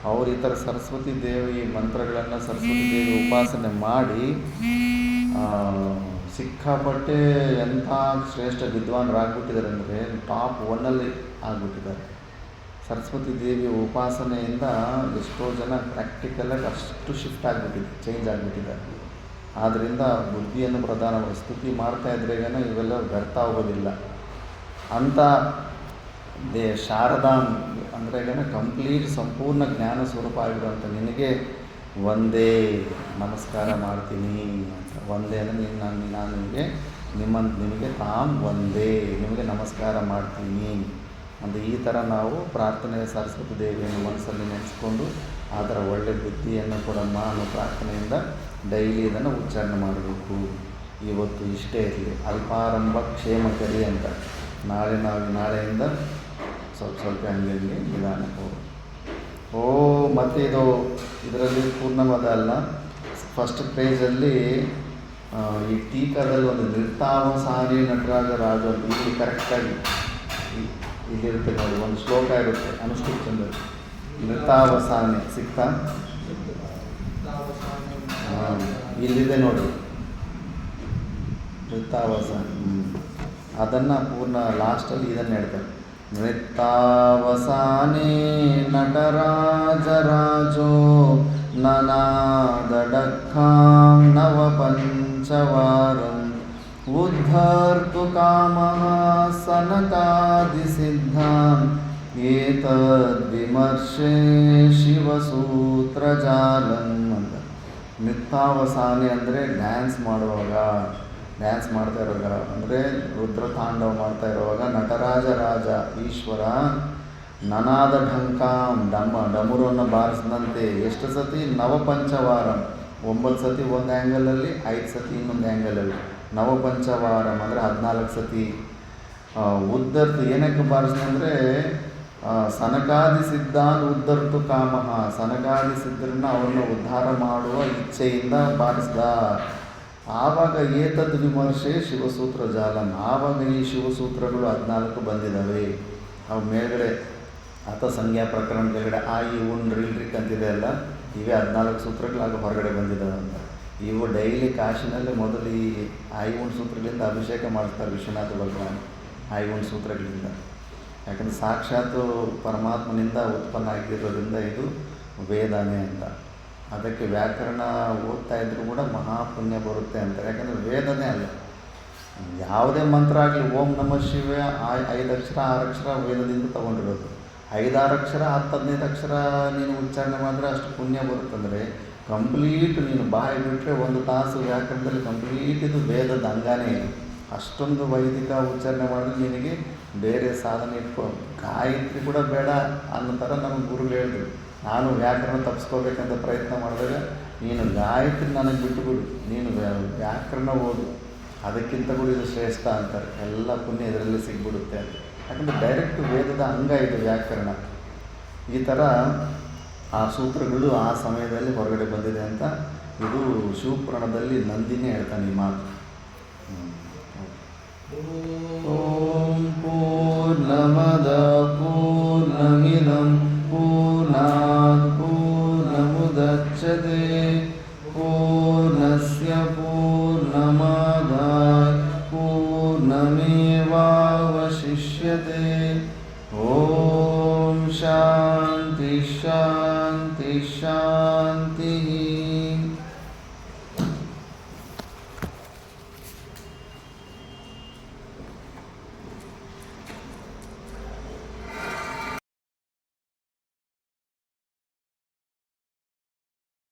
Speaker 1: ಅವರು ಈ ಥರ ಸರಸ್ವತಿ ದೇವಿ ಮಂತ್ರಗಳನ್ನು, ಸರಸ್ವತಿ ದೇವಿ ಉಪಾಸನೆ ಮಾಡಿ ಸಿಕ್ಕಾಪಟ್ಟೆ ಎಂಥ ಶ್ರೇಷ್ಠ ವಿದ್ವಾನರಾಗ್ಬಿಟ್ಟಿದ್ದಾರೆ ಅಂದರೆ ಟಾಪ್ 1 ಆಗಿಬಿಟ್ಟಿದ್ದಾರೆ. ಸರಸ್ವತಿ ದೇವಿ ಉಪಾಸನೆಯಿಂದ ಎಷ್ಟೋ ಜನ ಪ್ರಾಕ್ಟಿಕಲಾಗಿ ಅಷ್ಟು ಶಿಫ್ಟ್ ಆಗಿಬಿಟ್ಟಿದೆ, ಚೇಂಜ್ ಆಗಿಬಿಟ್ಟಿದ್ದಾರೆ. ಆದ್ದರಿಂದ ಬುದ್ಧಿಯನ್ನು ಪ್ರಧಾನ ಸ್ತುತಿ ಮಾಡ್ತಾಯಿದ್ರೇಗನ ಇವೆಲ್ಲ ವ್ಯರ್ಥ ಆಗೋದಿಲ್ಲ ಅಂತ. ಶಾರದಾ ಅಂದರೆ ಕಂಪ್ಲೀಟ್ ಸಂಪೂರ್ಣ ಜ್ಞಾನ ಸ್ವರೂಪ ಆಗಿರುವಂಥ ನಿನಗೆ ಒಂದೇ ನಮಸ್ಕಾರ ಮಾಡ್ತೀನಿ ಅಂತ. ಒಂದೇ ಅಂದರೆ ನಾನು ನಿಮಗೆ ತಾಂ ಒಂದೇ, ನಿಮಗೆ ನಮಸ್ಕಾರ ಮಾಡ್ತೀನಿ ಅಂತ. ಈ ಥರ ನಾವು ಪ್ರಾರ್ಥನೆ ಸರಸ್ವತಿ ದೇವಿಯನ್ನು ಮನಸ್ಸಲ್ಲಿ ನೆನೆಸ್ಕೊಂಡು ಆ ಥರ ಒಳ್ಳೆಯ ಬುದ್ಧಿಯನ್ನು ಕೊಡಮ್ಮ ಅನ್ನೋ ಪ್ರಾರ್ಥನೆಯಿಂದ ಡೈಲಿ ಇದನ್ನು ಉಚ್ಚಾರಣೆ ಮಾಡಬೇಕು. ಇವತ್ತು ಇಷ್ಟೇ ಇರಲಿ. ಅಲ್ಪಾರಂಭ ಕ್ಷೇಮಕರಿ ಅಂತ. ನಾಳೆಯಿಂದ ಸ್ವಲ್ಪ ಹಂಗೆ ನಿಧಾನಕ್ಕೆ ಹೋಗಿ ಮತ್ತು ಇದರಲ್ಲಿ ಪೂರ್ಣವಾದ ಅಲ್ಲ. ಫಸ್ಟ್ ಪೇಜಲ್ಲಿ ಈ ಟೀಕಾದಲ್ಲಿ ಒಂದು ನೃತ್ತಾವಸಾನಿ ನಟರಾಜ ರಾಜ ಅಂತ ಇಲ್ಲಿ ಕರೆಕ್ಟಾಗಿ ಇಲ್ಲಿರುತ್ತೆ ನೋಡಿ, ಒಂದು ಶ್ಲೋಕ ಇರುತ್ತೆ ಅನುಷ್ಠಿತದಲ್ಲಿ. ನೃತ್ತಾವಸಾನಿ ಸಿಗ್ತಾ? ಇಲ್ಲಿದೆ ನೋಡಿ ನೃತ್ತಾವಸಾನಿ. ಅದನ್ನು ಪೂರ್ಣ ಲಾಸ್ಟಲ್ಲಿ ಇದನ್ನು ಹೇಳ್ತಾರೆ. ನೃತ್ತಾವಸಾನೇ ನಟರಾಜರಾಜೋ ನನಾದಡಕ್ಕಾಂ ನವಪಂಚವಾರಂ ಉದ್ಧರ್ತು ಕಾಮಃ ಸನಕಾದಿಸಿದ್ಧಾಂ ಏತದ್ವಿಮರ್ಶೇ ಶಿವಸೂತ್ರಜಾಲಂ ಅಂತ. ನೃತ್ತಾವಸಾನೆ ಅಂದರೆ ಡ್ಯಾನ್ಸ್ ಮಾಡ್ತಾ ಇರುವಾಗ ಅಂದರೆ ರುದ್ರತಾಂಡವ ಮಾಡ್ತಾ ಇರುವಾಗ ನಟರಾಜ ರಾಜ ಈಶ್ವರ ನನಾದ ಢಂಕಾಂ ಡಮರುವನ್ನು ಬಾರಿಸಿದಂತೆ ಎಷ್ಟು ಸತಿ ನವಪಂಚವಾರಂ 9 ಸತಿ ಒಂದು ಆ್ಯಂಗಲಲ್ಲಿ, 5 ಸತಿ ಇನ್ನೊಂದು ಆ್ಯಂಗಲಲ್ಲಿ, ನವಪಂಚವಾರಂ ಅಂದರೆ 14 ಸತಿ. ಉದ್ಧರ್ತು ಏನಕ್ಕೆ ಬಾರಿಸಿದಂದರೆ ಸನಕಾದಿ ಸಿದ್ಧಾನ್ ಉದ್ಧರ್ತು ಕಾಮಃ. ಸನಕಾದಿ ಸಿದ್ಧರನ್ನ ಅವ್ರನ್ನ ಉದ್ಧಾರ ಮಾಡುವ ಇಚ್ಛೆಯಿಂದ ಬಾರಿಸ್ದ. ಆವಾಗ ಏತದ್ ವಿಮರ್ಶೆ ಶಿವಸೂತ್ರ ಜಾಲನ್. ಆವಾಗ ಈ ಶಿವಸೂತ್ರಗಳು 14 ಬಂದಿದ್ದಾವೆ. ಅವು ಮೇಲ್ಗಡೆ ಸಂಜ್ಞಾ ಪ್ರಕರಣ ಕೆಳಗಡೆ ಈ ಉನ್ ರಿಲ್ರಿಕ್ ಅಂತಿದೆ ಅಲ್ಲ, ಇವೇ 14 ಸೂತ್ರಗಳಾಗ ಹೊರಗಡೆ ಬಂದಿದ್ದಾವೆ ಅಂತ. ಇವು ಡೈಲಿ ಕಾಶಿನಲ್ಲಿ ಮೊದಲು ಈ ಉನ್ ಸೂತ್ರಗಳಿಂದ ಅಭಿಷೇಕ ಮಾಡಿಸ್ತಾರೆ ವಿಶ್ವನಾಥ ಭಗವಾನ್. ಉನ್ ಸೂತ್ರಗಳಿಂದ, ಯಾಕಂದರೆ ಸಾಕ್ಷಾತ್ ಪರಮಾತ್ಮನಿಂದ ಉತ್ಪನ್ನ ಆಗಿರೋದ್ರಿಂದ ಇದು ವೇದನೆ ಅಂತ. ಅದಕ್ಕೆ ವ್ಯಾಕರಣ ಓದ್ತಾ ಇದ್ರೂ ಕೂಡ ಮಹಾಪುಣ್ಯ ಬರುತ್ತೆ ಅಂತಾರೆ. ಯಾಕಂದರೆ ವೇದನೆ ಅಲ್ಲ, ಯಾವುದೇ ಮಂತ್ರ ಆಗಲಿ, ಓಂ ನಮಃ ಶಿವಾಯ 5 ಅಕ್ಷರ 6 ಅಕ್ಷರ ವೇದದಿಂದ ತೊಗೊಂಡಿರೋದು. 5-6 ಅಕ್ಷರ 10-15 ಅಕ್ಷರ ನೀನು ಉಚ್ಚಾರಣೆ ಮಾಡಿದ್ರೆ ಅಷ್ಟು ಪುಣ್ಯ ಬರುತ್ತಂದರೆ ಕಂಪ್ಲೀಟ್ ನೀನು ಬಾಯಿ ಬಿಟ್ಟರೆ 1 ತಾಸು ವ್ಯಾಕರಣದಲ್ಲಿ ಕಂಪ್ಲೀಟ್ ಇದು ವೇದದ ಅಂಗಾನೇ ಇದೆ. ಅಷ್ಟೊಂದು ವೈದಿಕ ಉಚ್ಚಾರಣೆ ಮಾಡಿದ್ರೆ ನಿನಗೆ ಬೇರೆ ಸಾಧನೆ ಇಟ್ಕೊ. ಗಾಯತ್ರಿ ಕೂಡ ಬೇಡ ಅನ್ನೋ ಥರ ನಮಗೆ ಗುರುಗಳು ಹೇಳಿದ್ರು. ನಾನು ವ್ಯಾಕರಣ ತಪ್ಪಿಸ್ಕೋಬೇಕಂತ ಪ್ರಯತ್ನ ಮಾಡಿದಾಗ ನೀನು ಗಾಯತ್ರಿ ನನಗೆ ಬಿಟ್ಟುಬಿಡು, ನೀನು ವ್ಯಾಕರಣ ಓದು. ಅದಕ್ಕಿಂತ ಕೂಡ ಇದು ಶ್ರೇಷ್ಠ ಅಂತಾರೆ. ಎಲ್ಲ ಪುಣ್ಯ ಇದರಲ್ಲಿ ಸಿಗ್ಬಿಡುತ್ತೆ ಅಂತ. ಯಾಕಂದರೆ ಡೈರೆಕ್ಟ್ ವೇದದ ಅಂಗ ಇದು ವ್ಯಾಕರಣ. ಈ ಥರ ಆ ಸೂತ್ರಗಳು ಆ ಸಮಯದಲ್ಲಿ ಹೊರಗಡೆ ಬಂದಿದೆ ಅಂತ ಇದು ಶಿವಪುರಾಣದಲ್ಲಿ ನಂದಿನೇ ಹೇಳ್ತಾನೆ ಈ ಮಾತು.